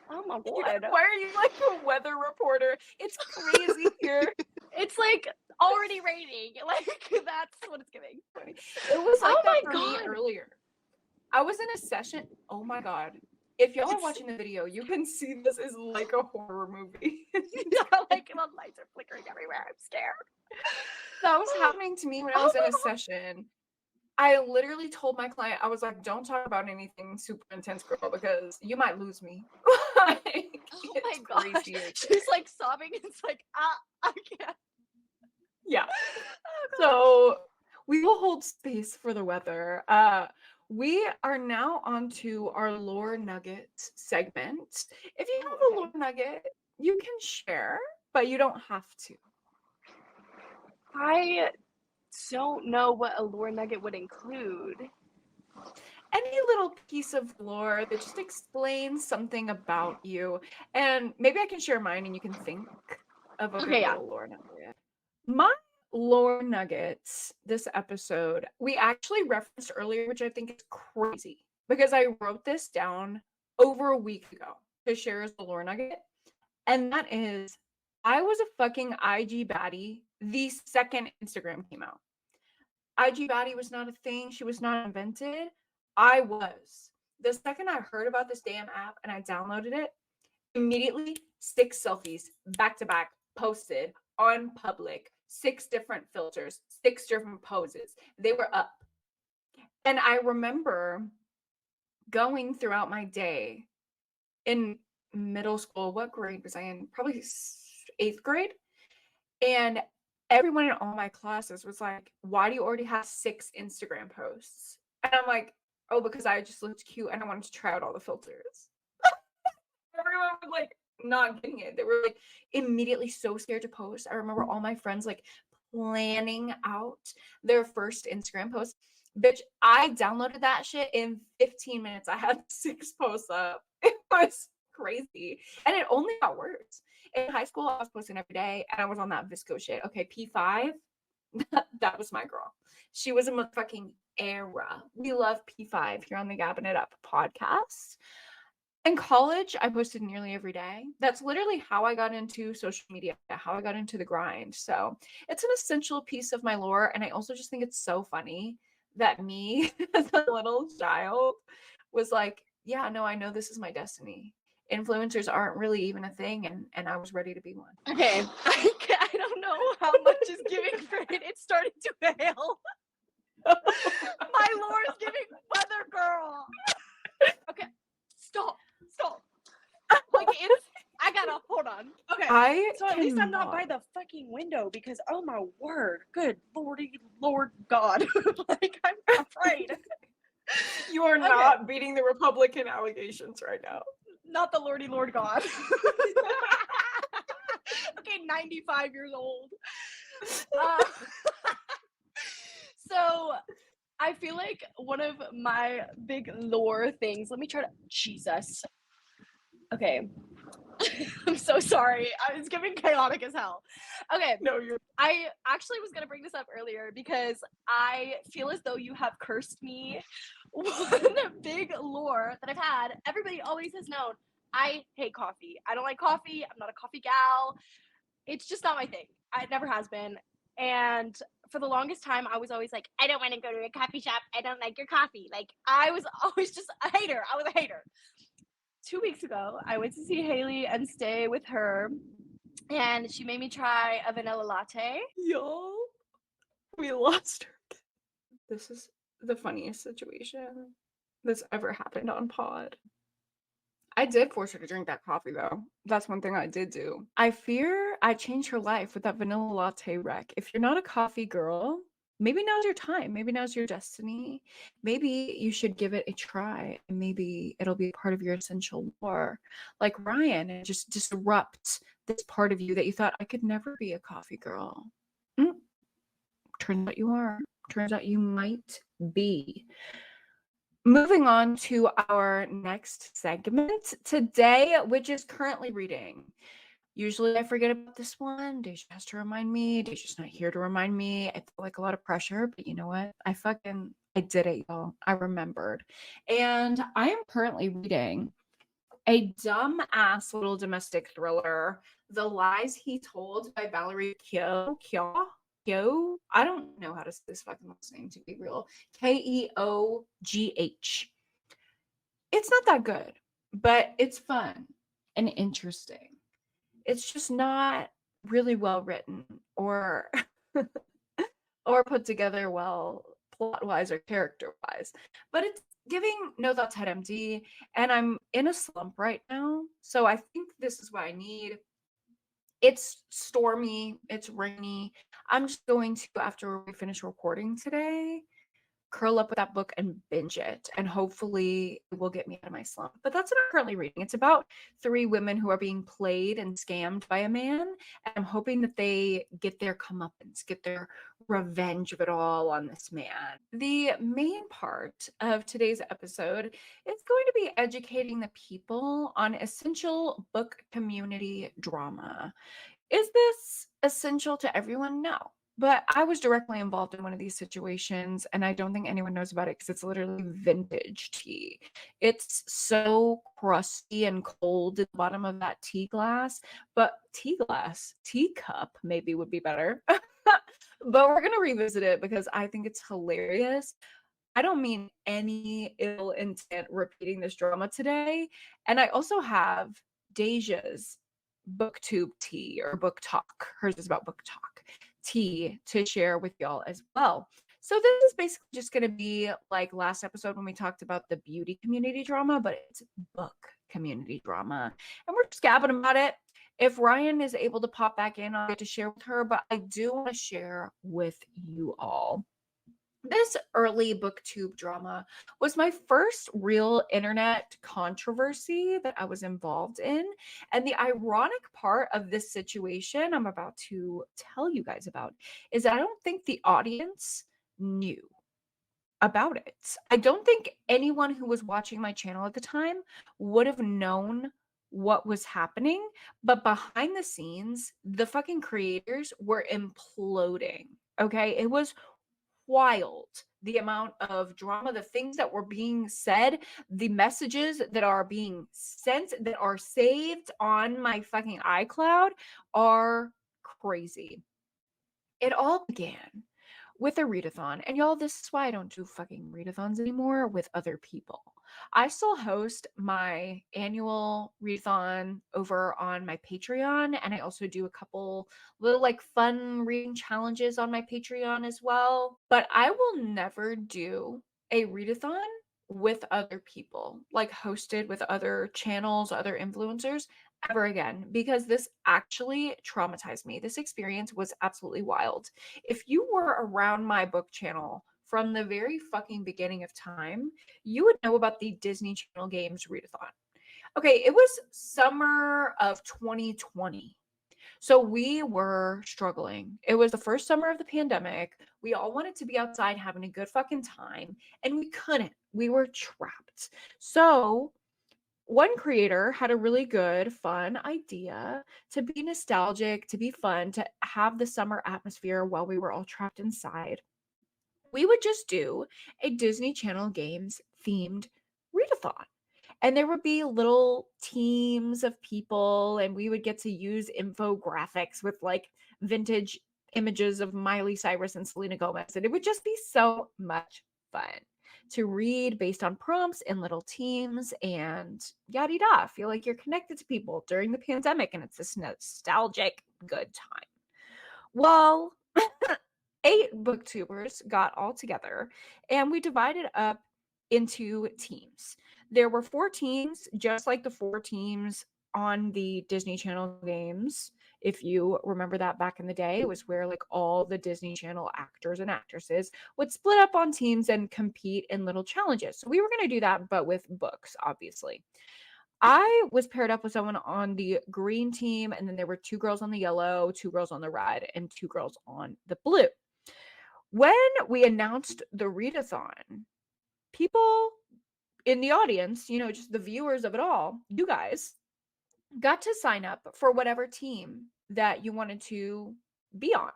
Oh my God. Why are you like a weather reporter? It's crazy here. It's like already raining. Like, that's what it's giving. It was like Oh that my for me God. earlier. I was in a session. Oh my God. If y'all are watching the video, you can see this is like a horror movie. Like the lights are flickering everywhere. I'm scared. That was happening to me when I was in a session. I literally told my client, I was like, don't talk about anything super intense, girl, because you might lose me. Like, Oh my it's gosh. crazy. She's like sobbing. It's like, I can't. Yeah. Oh, So we will hold space for the weather. We are now on to our lore nuggets segment. If you have a lore nugget, you can share, but you don't have to. I don't know what a lore nugget would include. Any little piece of lore that just explains something about you. And maybe I can share mine and you can think of a good little lore nugget. My lore nuggets this episode, we actually referenced earlier, which I think is crazy because I wrote this down over a week ago to share as a lore nugget. And that is, I was a fucking IG baddie the second Instagram came out. IG baddie was not a thing. She was not invented. I was. The second I heard about this damn app and I downloaded it, immediately 6 selfies back to back posted on public, 6 different filters, 6 different poses. They were up. And I remember going throughout my day in middle school. What grade was I in? Probably 8th grade. And everyone in all my classes was like, why do you already have 6 Instagram posts? And I'm like, oh, because I just looked cute and I wanted to try out all the filters. Everyone was like not getting it. They were like immediately so scared to post. I remember all my friends like planning out their first Instagram post. Bitch, I downloaded that shit in 15 minutes. I had 6 posts up. It was crazy. And it only got worse. In high school, I was posting every day and I was on that Visco shit. Okay, P5, that was my girl. She was a motherfucking era. We love P5 here on the Gabbing It Up podcast. In college, I posted nearly every day. That's literally how I got into social media, how I got into the grind. So it's an essential piece of my lore. And I also just think it's so funny that me as a little child was like, yeah, no, I know this is my destiny. Influencers aren't really even a thing, and I was ready to be one. Okay, I don't know how much is giving credit. It's starting to hail. My lore is giving weather girl. Okay, stop. Like I gotta hold on. Okay, so at least I'm not by the fucking window because oh my word, good Lord God, like I'm afraid. You are not beating the Republican allegations right now. Not the Lord God. Okay, 95 years old. So I feel like one of my big lore things, let me try to, Jesus. Okay. I'm so sorry. I was giving chaotic as hell. Okay. No, I actually was going to bring this up earlier because I feel as though you have cursed me. One big lore that I've had, everybody always has known, I hate coffee. I don't like coffee. I'm not a coffee gal. It's just not my thing. It never has been. And for the longest time, I was always like, I don't want to go to a coffee shop. I don't like your coffee. Like, I was always just a hater. I was a hater. 2 weeks ago, I went to see Hailey and stay with her, and she made me try a vanilla latte. Y'all, we lost her. This is the funniest situation that's ever happened on pod. I did force her to drink that coffee, though. That's one thing I did do. I fear I changed her life with that vanilla latte wreck. If you're not a coffee girl, maybe now's your time. Maybe now's your destiny. Maybe you should give it a try, and maybe it'll be part of your essential lore. Like Ryann, and just disrupt this part of you that you thought, I could never be a coffee girl. Turns out you are. Turns out you might be. Moving on to our next segment today, which is currently reading. Usually I forget about this one. Daijah has to remind me. Daijah's not here to remind me. I feel like a lot of pressure, but you know what? I did it, y'all. I remembered. And I am currently reading a dumb-ass little domestic thriller, The Lies He Told by Valerie Kyo. I don't know how to say this fucking last name, to be real. Keogh. It's not that good, but it's fun and interesting. It's just not really well written or or put together well plot-wise or character-wise. But it's giving No Thoughts Head Empty, and I'm in a slump right now. So I think this is what I need. It's stormy, it's rainy. I'm just going to, after we finish recording today, curl up with that book and binge it, and hopefully it will get me out of my slump. But that's what I'm currently reading. It's about 3 women who are being played and scammed by a man, and I'm hoping that they get their comeuppance, get their revenge of it all on this man. The main part of today's episode is going to be educating the people on essential book community drama. Is this essential to everyone? No. But I was directly involved in one of these situations, and I don't think anyone knows about it because it's literally vintage tea. It's so crusty and cold at the bottom of that teacup maybe would be better. But we're going to revisit it because I think it's hilarious. I don't mean any ill intent repeating this drama today. And I also have Daijah's booktube tea, or booktok. Hers is about booktok tea, to share with y'all as well. So this is basically just going to be like last episode when we talked about the beauty community drama, but it's book community drama. And we're just gabbing about it. If Ryann is able to pop back in, I'll get to share with her, but I do want to share with you all. This early booktube drama was my first real internet controversy that I was involved in. And the ironic part of this situation I'm about to tell you guys about is that I don't think the audience knew about it. I don't think anyone who was watching my channel at the time would have known what was happening, but behind the scenes, the fucking creators were imploding. Okay, it was wild, the amount of drama, the things that were being said, the messages that are being sent, that are saved on my fucking iCloud are crazy. It all began with a readathon. And y'all, this is why I don't do fucking readathons anymore with other people. I still host my annual readathon over on my Patreon, and I also do a couple little like fun reading challenges on my Patreon as well. But I will never do a readathon with other people, like hosted with other channels, other influencers, ever again, because this actually traumatized me. This experience was absolutely wild. If you were around my book channel from the very fucking beginning of time, you would know about the Disney Channel Games readathon. Okay, it was summer of 2020. So we were struggling. It was the first summer of the pandemic. We all wanted to be outside having a good fucking time, and we couldn't. We were trapped. So one creator had a really good, fun idea to be nostalgic, to be fun, to have the summer atmosphere while we were all trapped inside. We would just do a Disney Channel Games themed readathon. And there would be little teams of people, and we would get to use infographics with like vintage images of Miley Cyrus and Selena Gomez. And it would just be so much fun to read based on prompts in little teams and yada yada. Feel like you're connected to people during the pandemic and it's this nostalgic good time. Well, 8 booktubers got all together and we divided up into teams. There were 4 teams, just like the 4 teams on the Disney Channel games. If you remember that back in the day, it was where like all the Disney Channel actors and actresses would split up on teams and compete in little challenges. So we were going to do that, but with books, obviously. I was paired up with someone on the green team, and then there were 2 girls on the yellow, 2 girls on the red, and 2 girls on the blue. When we announced the readathon, people in the audience, just the viewers of it all, you guys, got to sign up for whatever team that you wanted to be on.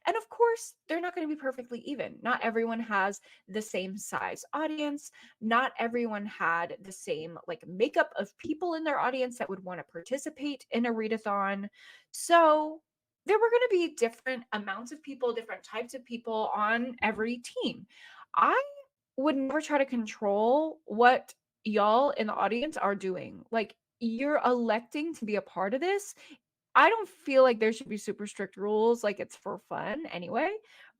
And of course, they're not going to be perfectly even. Not everyone has the same size audience. Not everyone had the same like makeup of people in their audience that would want to participate in a readathon. So there were going to be different amounts of people, different types of people on every team. I would never try to control what y'all in the audience are doing. Like, you're electing to be a part of this. I don't feel like there should be super strict rules, like it's for fun anyway.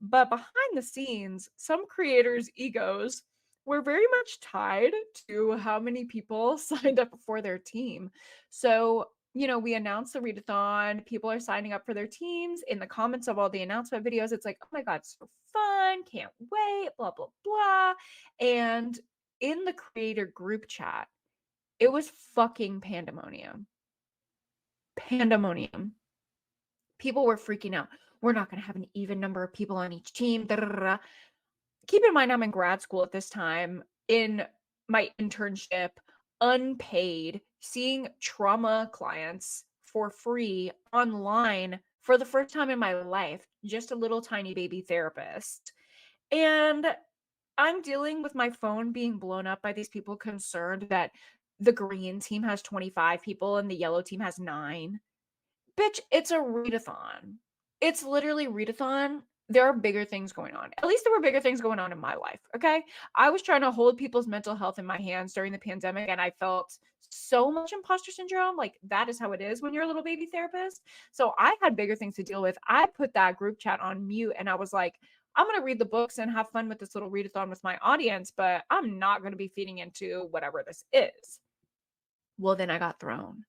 But behind the scenes, some creators' egos were very much tied to how many people signed up for their team. So, we announced the readathon, people are signing up for their teams. In the comments of all the announcement videos, it's like, oh my God, so fun, can't wait, blah, blah, blah. And in the creator group chat, it was fucking pandemonium. Pandemonium. People were freaking out. We're not going to have an even number of people on each team. Da-da-da-da. Keep in mind, I'm in grad school at this time, in my internship, unpaid, seeing trauma clients for free online for the first time in my life, just a little tiny baby therapist. And I'm dealing with my phone being blown up by these people concerned that the green team has 25 people and the yellow team has 9. Bitch, it's a readathon. It's literally readathon. There are bigger things going on. At least there were bigger things going on in my life, okay? I was trying to hold people's mental health in my hands during the pandemic, and I felt so much imposter syndrome. Like, that is how it is when you're a little baby therapist. So I had bigger things to deal with. I put that group chat on mute, and I was like, I'm going to read the books and have fun with this little readathon with my audience, but I'm not going to be feeding into whatever this is. Well, then I got thrown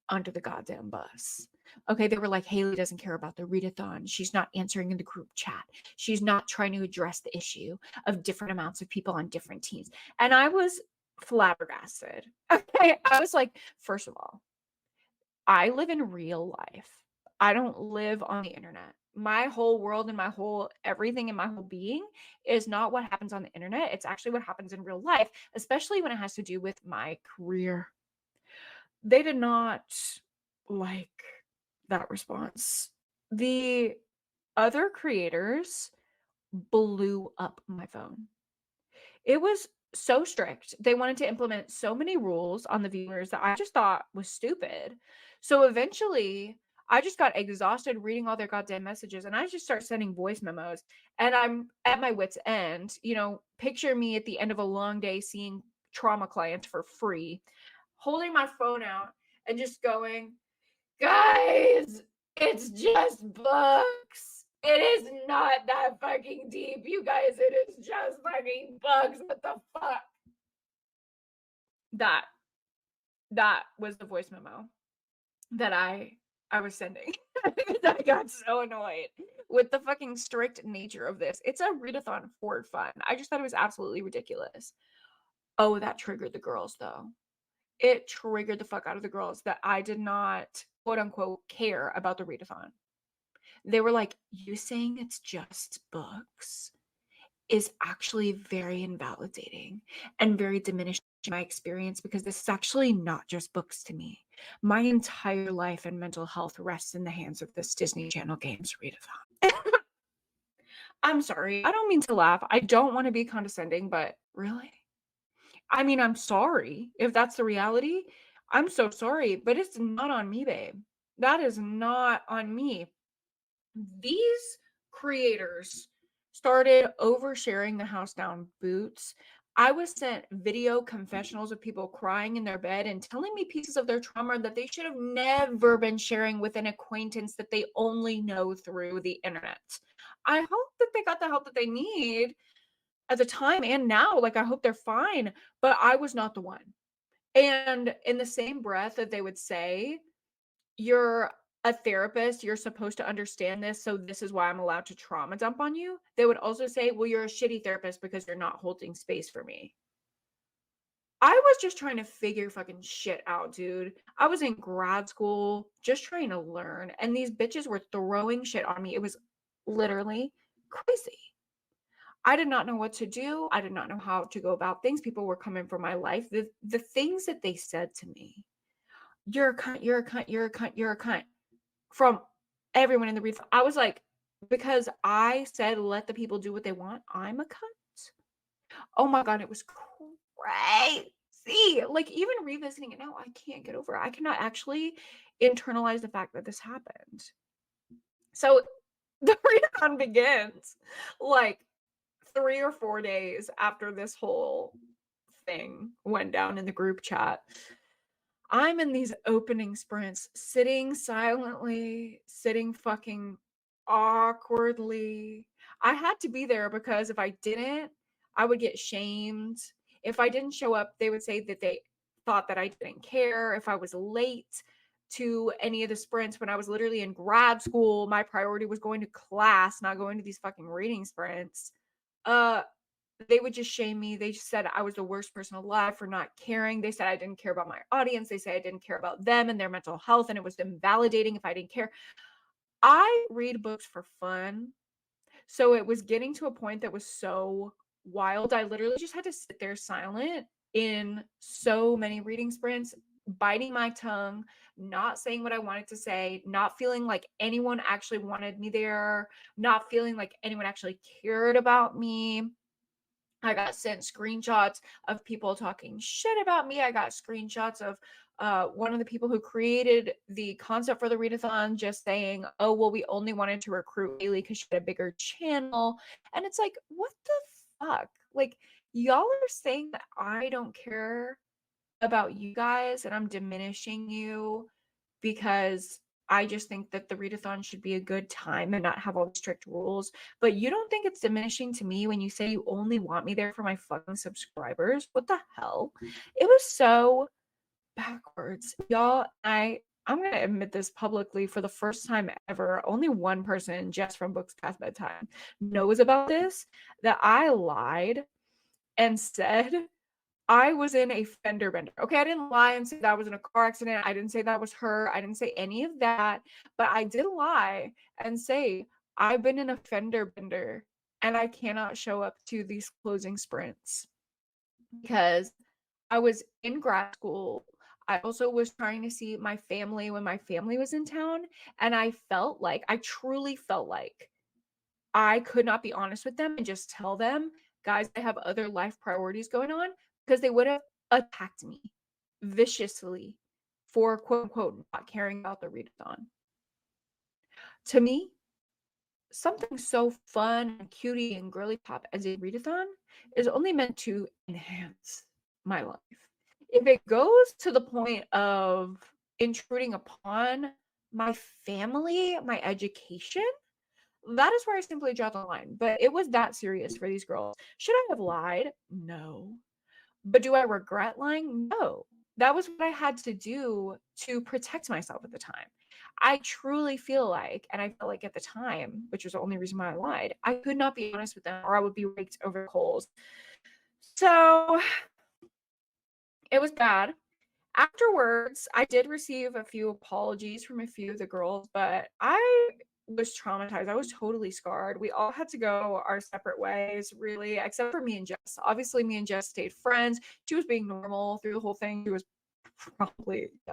under the goddamn bus. Okay, they were like, Hailey doesn't care about the readathon. She's not answering in the group chat. She's not trying to address the issue of different amounts of people on different teams. And I was flabbergasted. Okay, I was like, first of all, I live in real life. I don't live on the internet. My whole world and my whole everything in my whole being is not what happens on the internet. It's actually what happens in real life, especially when it has to do with my career. They did not like that response. The other creators blew up my phone. It was so strict. They wanted to implement so many rules on the viewers that I just thought was stupid. So eventually, I just got exhausted reading all their goddamn messages and I just start sending voice memos. And I'm at my wit's end. Picture me at the end of a long day seeing trauma clients for free, holding my phone out and just going, guys, it's just books. It is not that fucking deep, you guys. It is just fucking books. What the fuck? That was the voice memo that I was sending. I got so annoyed with the fucking strict nature of this. It's a readathon for fun. I just thought it was absolutely ridiculous. Oh, that triggered the girls though. It triggered the fuck out of the girls that I did not, quote unquote, care about the readathon. They were like, you saying it's just books is actually very invalidating and very diminishing my experience because this is actually not just books to me. My entire life and mental health rests in the hands of this Disney Channel Games readathon. I'm sorry. I don't mean to laugh. I don't want to be condescending, but really? I mean, I'm sorry if that's the reality. I'm so sorry, but it's not on me, babe. That is not on me. These creators started oversharing the house down boots. I was sent video confessionals of people crying in their bed and telling me pieces of their trauma that they should have never been sharing with an acquaintance that they only know through the internet. I hope that they got the help that they need at the time and now. Like, I hope they're fine, but I was not the one. And in the same breath that they would say, you're a therapist, you're supposed to understand this, so this is why I'm allowed to trauma dump on you, they would also say, well, you're a shitty therapist because you're not holding space for me. I was just trying to figure fucking shit out, dude. I was in grad school just trying to learn, and these bitches were throwing shit on me. It was literally crazy. I did not know what to do. I did not know how to go about things. People were coming for my life. The things that they said to me, you're a cunt, you're a cunt, you're a cunt, you're a cunt, from everyone in the read. I was like, because I said, let the people do what they want, I'm a cunt. Oh my God, it was crazy. Like, even revisiting it now, I can't get over it. I cannot actually internalize the fact that this happened. So the readathon begins like 3 or 4 days after this whole thing went down in the group chat. I'm in these opening sprints, sitting silently, sitting fucking awkwardly. I had to be there because if I didn't, I would get shamed. If I didn't show up, they would say that they thought that I didn't care. If I was late to any of the sprints when I was literally in grad school, my priority was going to class, not going to these fucking reading sprints. They would just shame me. They said I was the worst person alive for not caring. They said I didn't care about my audience. They said I didn't care about them and their mental health, and it was invalidating if I didn't care. I read books for fun. So it was getting to a point that was so wild. I literally just had to sit there silent in so many reading sprints, biting my tongue, not saying what I wanted to say, not feeling like anyone actually wanted me there, not feeling like anyone actually cared about me. I got sent screenshots of people talking shit about me. I got screenshots of one of the people who created the concept for the readathon just saying, oh, well, we only wanted to recruit Hailey because she had a bigger channel. And it's like, what the fuck? Like, y'all are saying that I don't care about you guys and I'm diminishing you because I just think that the readathon should be a good time and not have all the strict rules. But you don't think it's diminishing to me when you say you only want me there for my fucking subscribers? What the hell? It was so backwards. Y'all, I'm going to admit this publicly for the first time ever. Only one person, Jess from Books Past Bedtime, knows about this, that I lied and said I was in a fender bender. Okay, I didn't lie and say that I was in a car accident. I didn't say that was her. I didn't say any of that. But I did lie and say I've been in a fender bender and I cannot show up to these closing sprints because I was in grad school. I also was trying to see my family when my family was in town. And I truly felt like I could not be honest with them and just tell them, guys, I have other life priorities going on, because they would have attacked me viciously for quote unquote not caring about the readathon. To me, something so fun and cutie and girly pop as a readathon is only meant to enhance my life. If it goes to the point of intruding upon my family, my education, that is where I simply draw the line. But it was that serious for these girls. Should I have lied? No. But do I regret lying? No. That was what I had to do to protect myself at the time. I truly feel like, and I felt like at the time, which was the only reason why I lied, I could not be honest with them or I would be raked over coals. So it was bad. Afterwards, I did receive a few apologies from a few of the girls, but I was traumatized. I was totally scarred. We all had to go our separate ways, really, except for me and Jess. Obviously, me and Jess stayed friends. She was being normal through the whole thing. She was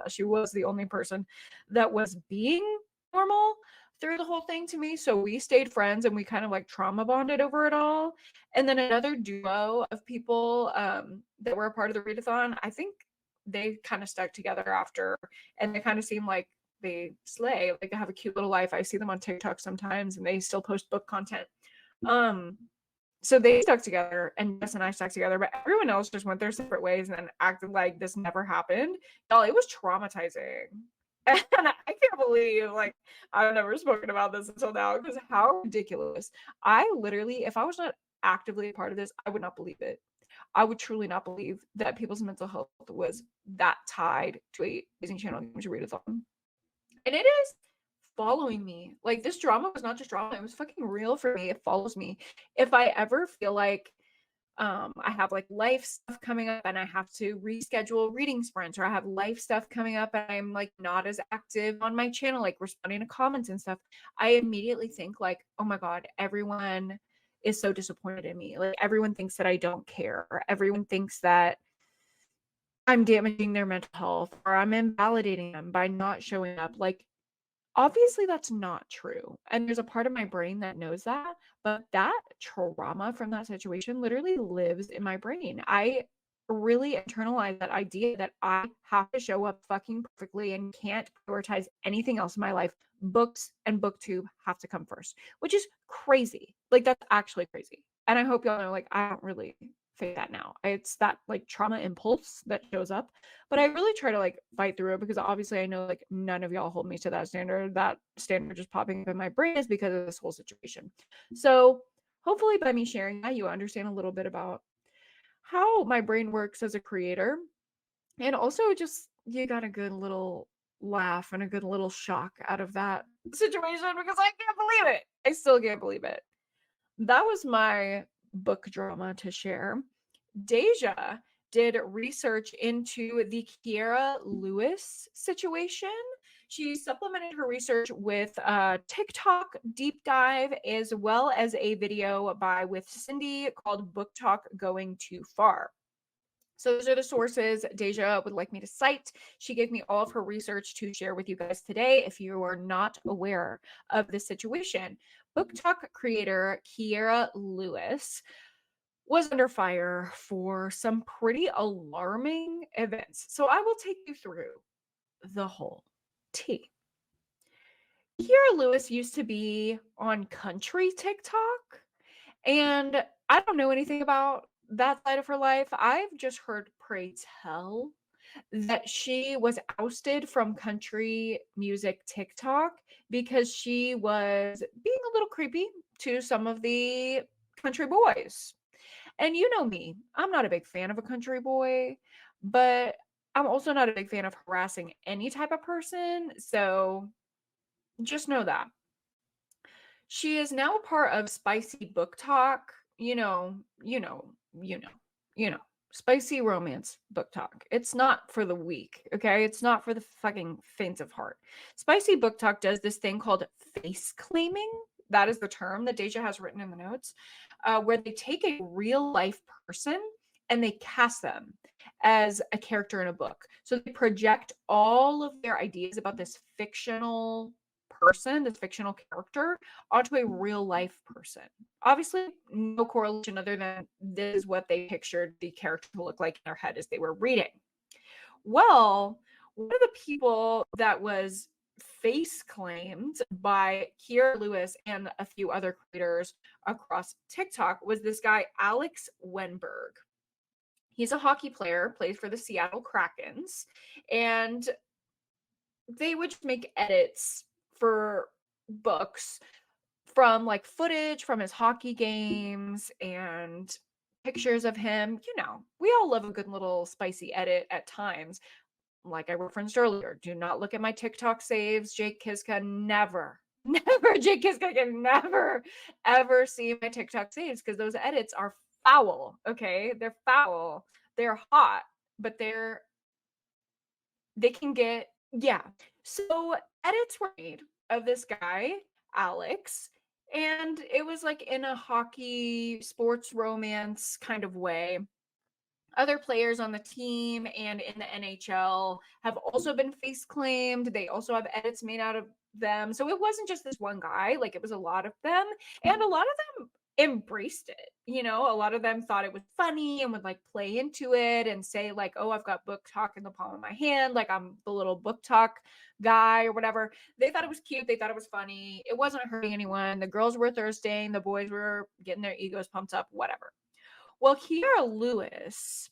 she was the only person that was being normal through the whole thing to me. So we stayed friends and we kind of like trauma bonded over it all. And then another duo of people that were a part of the readathon, I think they kind of stuck together after, and they kind of seemed like they slay. Like, they have a cute little life. I see them on TikTok sometimes, and they still post book content. So they stuck together, and Jess and I stuck together, but everyone else just went their separate ways and then acted like this never happened. Y'all, it was traumatizing. And I can't believe, like, I've never spoken about this until now, because how ridiculous. I literally, if I was not actively a part of this, I would not believe it. I would truly not believe that people's mental health was that tied to a Disney Channel Game to Readathon. And it is following me. Like, this drama was not just drama, it was fucking real for me. It follows me. If I ever feel like I have like life stuff coming up and I have to reschedule reading sprints, or I have life stuff coming up and I'm like not as active on my channel, like responding to comments and stuff, I immediately think like, oh my God, everyone is so disappointed in me. Like, everyone thinks that I don't care. Or everyone thinks that I'm damaging their mental health, or I'm invalidating them by not showing up. Like, obviously that's not true. And there's a part of my brain that knows that, but that trauma from that situation literally lives in my brain. I really internalize that idea that I have to show up fucking perfectly and can't prioritize anything else in my life. Books and booktube have to come first, which is crazy. Like, that's actually crazy. And I hope y'all know, like, I don't really fake that now. It's that like trauma impulse that shows up, but I really try to like fight through it, because obviously I know like none of y'all hold me to that standard. That standard just popping up in my brain is because of this whole situation. So hopefully by me sharing that, you understand a little bit about how my brain works as a creator, and also just you got a good little laugh and a good little shock out of that situation, because I can't believe it. I still can't believe it. That was my book drama to share. Daijah did research into the Kiera Lewis situation. She supplemented her research with a TikTok deep dive, as well as a video with Cindy called Booktok Going Too Far. So those are the sources Daijah would like me to cite. She gave me all of her research to share with you guys today if you are not aware of this situation. Booktok creator Kiera Lewis was under fire for some pretty alarming events. So I will take you through the whole tea. Kiera Lewis used to be on country TikTok, and I don't know anything about that side of her life. I've just heard pray tell that she was ousted from country music TikTok because she was being a little creepy to some of the country boys. And you know me, I'm not a big fan of a country boy, but I'm also not a big fan of harassing any type of person. So just know that. She is now a part of Spicy Booktok. Spicy romance Booktok. It's not for the weak, okay? It's not for the fucking faint of heart. Spicy Booktok does this thing called face claiming. That is the term that Daijah has written in the notes, where they take a real life person and they cast them as a character in a book. So they project all of their ideas about this fictional person, this fictional character, onto a real life person. Obviously, no correlation other than this is what they pictured the character to look like in their head as they were reading. Well, one of the people that was face claimed by Kiera Lewis and a few other creators across TikTok was this guy, Alex Wenberg. He's a hockey player, plays for the Seattle Krakens, and they would just make edits for books from like footage from his hockey games and pictures of him. You know, we all love a good little spicy edit at times. Like I referenced earlier, do not look at my TikTok saves. Jake Kiska never, Jake Kiska can never, ever see my TikTok saves, because those edits are foul, okay? They're foul. They're hot, but they can get, yeah. So edits were made of this guy, Alex, and it was like in a hockey sports romance kind of way. Other players on the team and in the NHL have also been face claimed. They also have edits made out of them. So it wasn't just this one guy, like it was a lot of them. And a lot of them embraced it. You know, a lot of them thought it was funny and would like play into it and say like, oh, I've got BookTok in the palm of my hand, like I'm the little BookTok guy or whatever. They thought it was cute, they thought it was funny, it wasn't hurting anyone, the girls were thirsting, the boys were getting their egos pumped up, whatever. Well, Kiera Lewis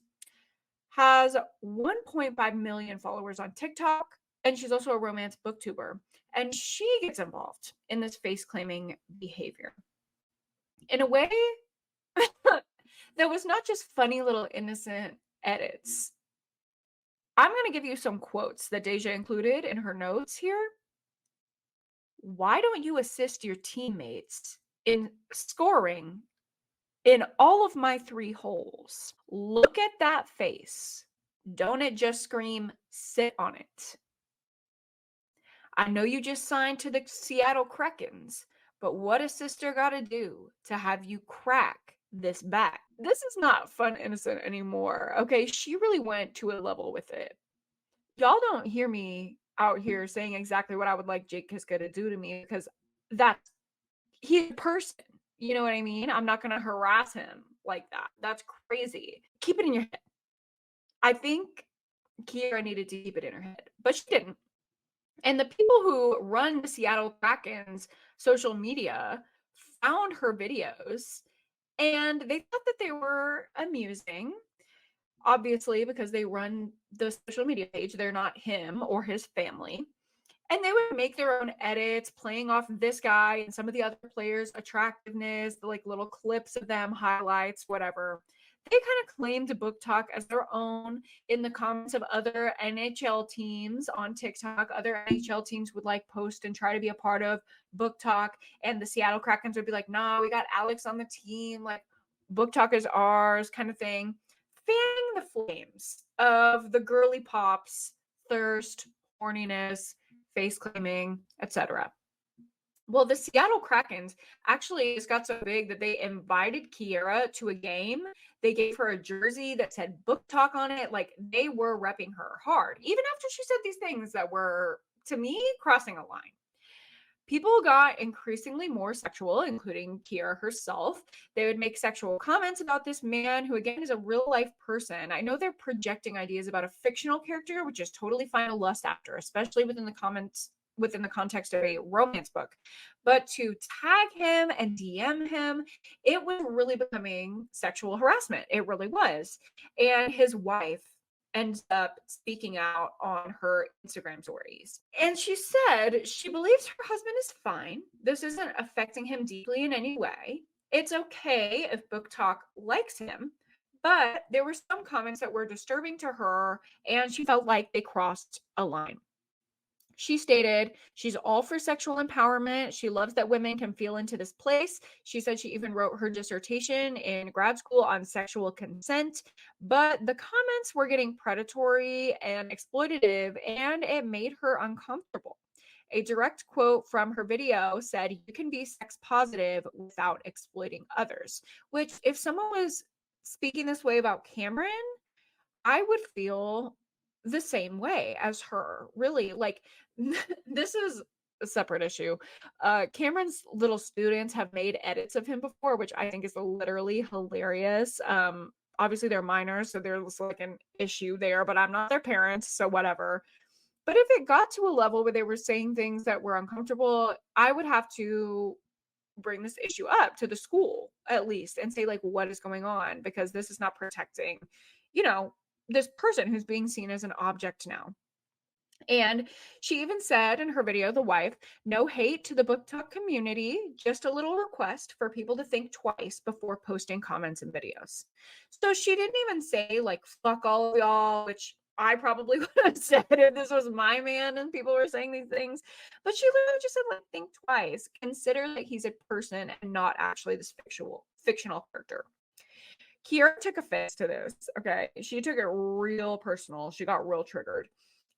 has 1.5 million followers on TikTok, and she's also a romance booktuber, and she gets involved in this face claiming behavior in a way that was not just funny little innocent edits. I'm going to give you some quotes that Daijah included in her notes here. Why don't you assist your teammates in scoring in all of my 3 holes? Look at that face. Don't it just scream, sit on it? I know you just signed to the Seattle Krakens, but what a sister got to do to have you crack this back? This is not fun innocent anymore. Okay, she really went to a level with it. Y'all don't hear me out here saying exactly what I would like Jake Kiska to do to me, because he's a person. You know what I mean? I'm not going to harass him like that. That's crazy. Keep it in your head. I think Kiera needed to keep it in her head, but she didn't. And the people who run the Seattle Kraken's social media found her videos and they thought that they were amusing, obviously, because they run the social media page. They're not him or his family. And they would make their own edits, playing off this guy and some of the other players' attractiveness, the like little clips of them, highlights, whatever. They kind of claimed BookTok as their own in the comments of other NHL teams on TikTok. Other NHL teams would like post and try to be a part of BookTok, and the Seattle Krakens would be like, nah, we got Alex on the team, like BookTok is ours, kind of thing. Fanning the flames of the girly pops, thirst, horniness, face claiming, etc. Well, the Seattle Krakens actually just got so big that they invited Kiera to a game. They gave her a jersey that said BookTok on it. Like, they were repping her hard, even after she said these things that were, to me, crossing a line. People got increasingly more sexual, including Kiera herself. They would make sexual comments about this man who, again, is a real life person. I know they're projecting ideas about a fictional character, which is totally fine to lust after, especially within the context of a romance book. But to tag him and DM him, it was really becoming sexual harassment. It really was. And his wife ends up speaking out on her Instagram stories. And she said she believes her husband is fine. This isn't affecting him deeply in any way. It's okay if BookTok likes him, but there were some comments that were disturbing to her, and she felt like they crossed a line. She stated she's all for sexual empowerment. She loves that women can feel into this place. She said she even wrote her dissertation in grad school on sexual consent, but the comments were getting predatory and exploitative, and it made her uncomfortable. A direct quote from her video said, "You can be sex positive without exploiting others," which, if someone was speaking this way about Cameron, I would feel the same way as her. Really, like, this is a separate issue. Cameron's little students have made edits of him before, which I think is literally hilarious. Obviously they're minors, so there's like an issue there, but I'm not their parents, so whatever. But if it got to a level where they were saying things that were uncomfortable, I would have to bring this issue up to the school at least and say, like, what is going on? Because this is not protecting, this person who's being seen as an object now. And she even said in her video, the wife, "No hate to the BookTok community, just a little request for people to think twice before posting comments and videos." So she didn't even say, like, fuck all of y'all, which I probably would have said if this was my man and people were saying these things. But she literally just said, like, think twice. Consider that he's a person and not actually this fictional character. Kiera took offense to this. Okay. She took it real personal. She got real triggered.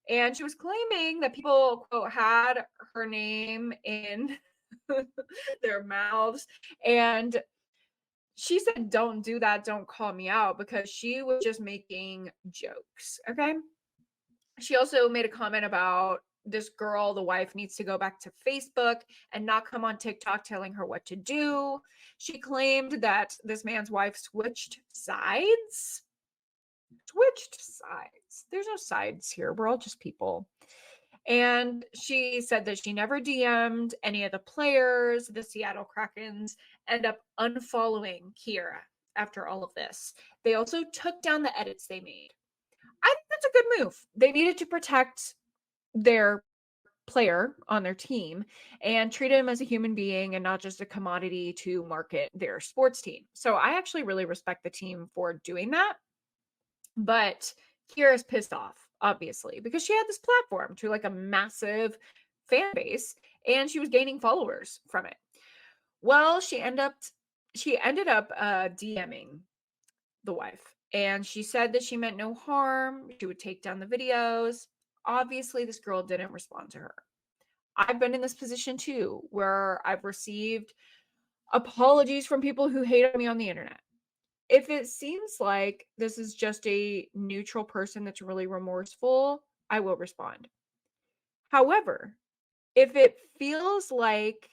And she was claiming that people, quote, had her name in their mouths. And she said, don't do that. Don't call me out, because she was just making jokes. Okay. She also made a comment about this girl, the wife, needs to go back to Facebook and not come on TikTok telling her what to do. She claimed that this man's wife switched sides. There's no sides here. We're all just people. And she said that she never DM'd any of the players. The Seattle Krakens end up unfollowing Kiera after all of this. They also took down the edits they made. I think that's a good move. They needed to protect their player on their team and treat him as a human being and not just a commodity to market their sports team. So I actually really respect the team for doing that. But Kiera's pissed off, obviously, because she had this platform to like a massive fan base and she was gaining followers from it. Well, she ended up DMing the wife, and she said that she meant no harm. She would take down the videos. Obviously, this girl didn't respond to her. I've been in this position too, where I've received apologies from people who hate me on the internet. If it seems like this is just a neutral person that's really remorseful, I will respond. However, if it feels like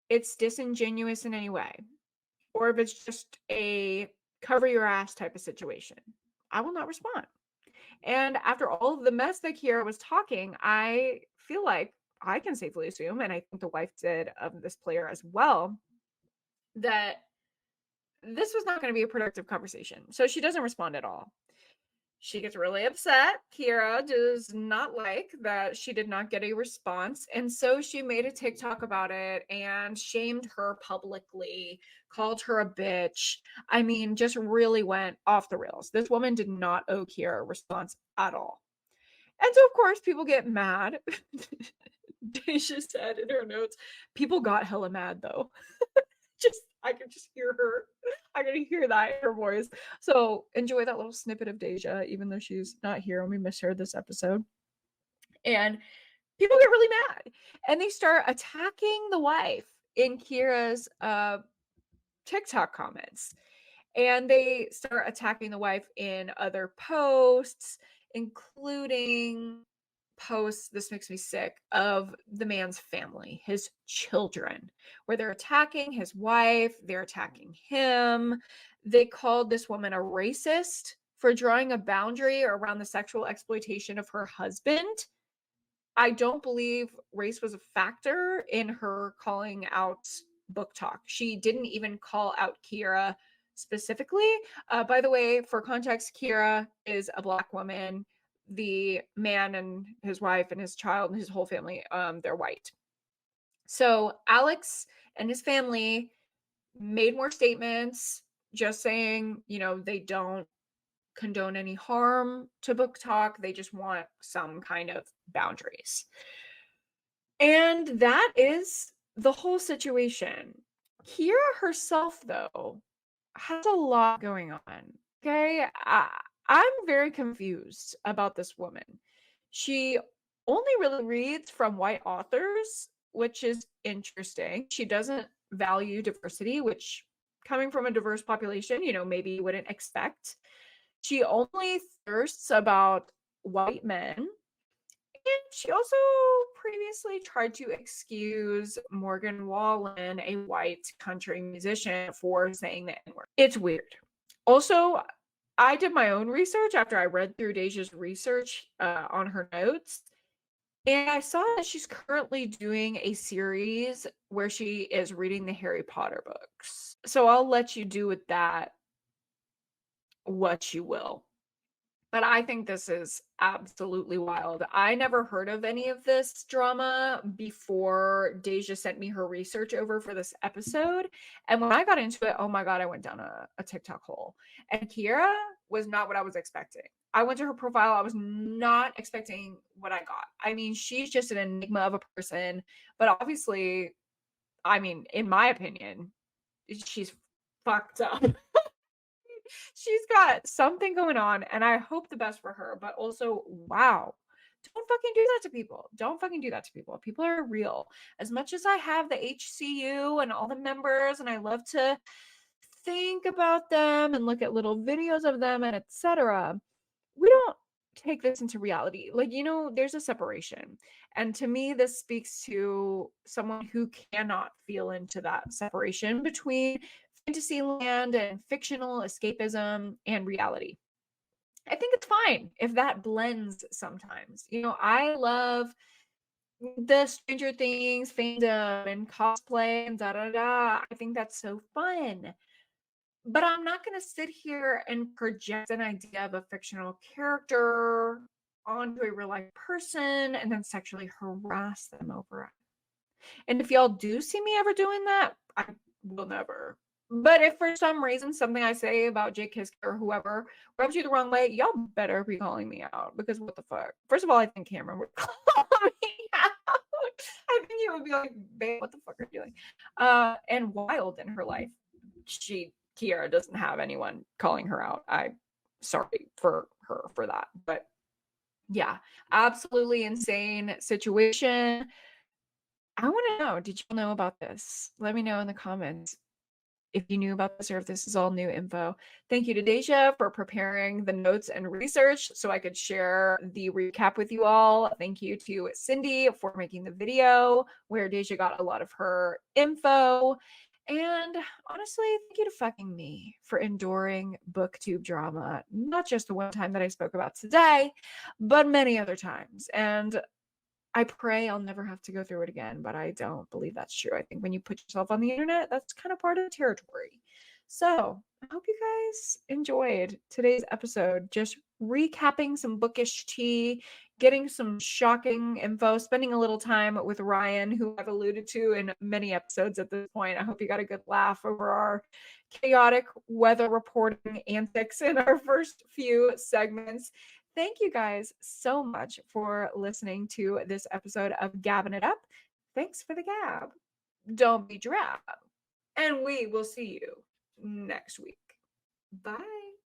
it's disingenuous in any way, or if it's just a cover your ass type of situation, I will not respond. And after all of the mess that Kiera was talking, I feel like I can safely assume, and I think the wife did of this player as well, that this was not going to be a productive conversation. So she doesn't respond at all. She gets really upset. Kiera does not like that she did not get a response. And so she made a TikTok about it and shamed her publicly, called her a bitch. I mean, just really went off the rails. This woman did not owe Kiera a response at all. And so, of course, people get mad. Daijah said in her notes, people got hella mad though. I could just hear her. I could hear that in her voice. So enjoy that little snippet of Daijah, even though she's not here and we miss her this episode. And people get really mad and they start attacking the wife in Kiera's TikTok comments. And they start attacking the wife in other posts, including posts, this makes me sick, of the man's family, his children, where they're attacking his wife, they're attacking him. They called this woman a racist for drawing a boundary around the sexual exploitation of her husband. I don't believe race was a factor in her calling out BookTok. She didn't even call out Kiera specifically. By the way, for context, Kiera is a Black woman. The man and his wife and his child and his whole family, they're white. So Alex and his family made more statements just saying, they don't condone any harm to BookTok. They just want some kind of boundaries. And that is the whole situation. Kiera herself, though, has a lot going on. Okay. I'm very confused about this woman. She only really reads from white authors, which is interesting. She doesn't value diversity, which, coming from a diverse population, maybe you wouldn't expect. She only thirsts about white men. And she also previously tried to excuse Morgan Wallen, a white country musician, for saying the N-word. It's weird. Also, I did my own research after I read through Daijah's research on her notes. And I saw that she's currently doing a series where she is reading the Harry Potter books. So I'll let you do with that what you will. But I think this is absolutely wild. I never heard of any of this drama before Daijah sent me her research over for this episode. And when I got into it, oh my God, I went down a TikTok hole. And Kiera was not what I was expecting. I went to her profile. I was not expecting what I got. I mean, she's just an enigma of a person. But obviously, I mean, in my opinion, she's fucked up. She's got something going on, and I hope the best for her, but also, wow, don't fucking do that to people. Don't fucking do that to people. People are real. As much as I have the HCU and all the members, and I love to think about them and look at little videos of them and etc., we don't take this into reality. Like, there's a separation. And to me, this speaks to someone who cannot feel into that separation between fantasy land and fictional escapism and reality. I think it's fine if that blends sometimes. I love the Stranger Things fandom and cosplay and da da da. I think that's so fun. But I'm not going to sit here and project an idea of a fictional character onto a real life person and then sexually harass them over it. And if y'all do see me ever doing that, I will never. But if for some reason something I say about Jake Kiske or whoever rubs you the wrong way, y'all better be calling me out, because what the fuck? First of all, I think Cameron would call me out. I think he would be like, babe, what the fuck are you doing? And Wild in her life, Kiara doesn't have anyone calling her out. I'm sorry for her for that. But yeah, absolutely insane situation. I want to know, did you know about this? Let me know in the comments if you knew about this or if this is all new info. Thank you to Daijah for preparing the notes and research so I could share the recap with you all. Thank you to Cindy for making the video where Daijah got a lot of her info. And honestly, thank you to fucking me for enduring booktube drama, not just the one time that I spoke about today, but many other times. And I pray I'll never have to go through it again, but I don't believe that's true. I think when you put yourself on the internet, that's kind of part of the territory. So I hope you guys enjoyed today's episode, just recapping some bookish tea, getting some shocking info, spending a little time with Ryann, who I've alluded to in many episodes at this point. I hope you got a good laugh over our chaotic weather reporting antics in our first few segments. Thank you guys so much for listening to this episode of Gabbing It Up. Thanks for the gab. Don't be drab. And we will see you next week. Bye.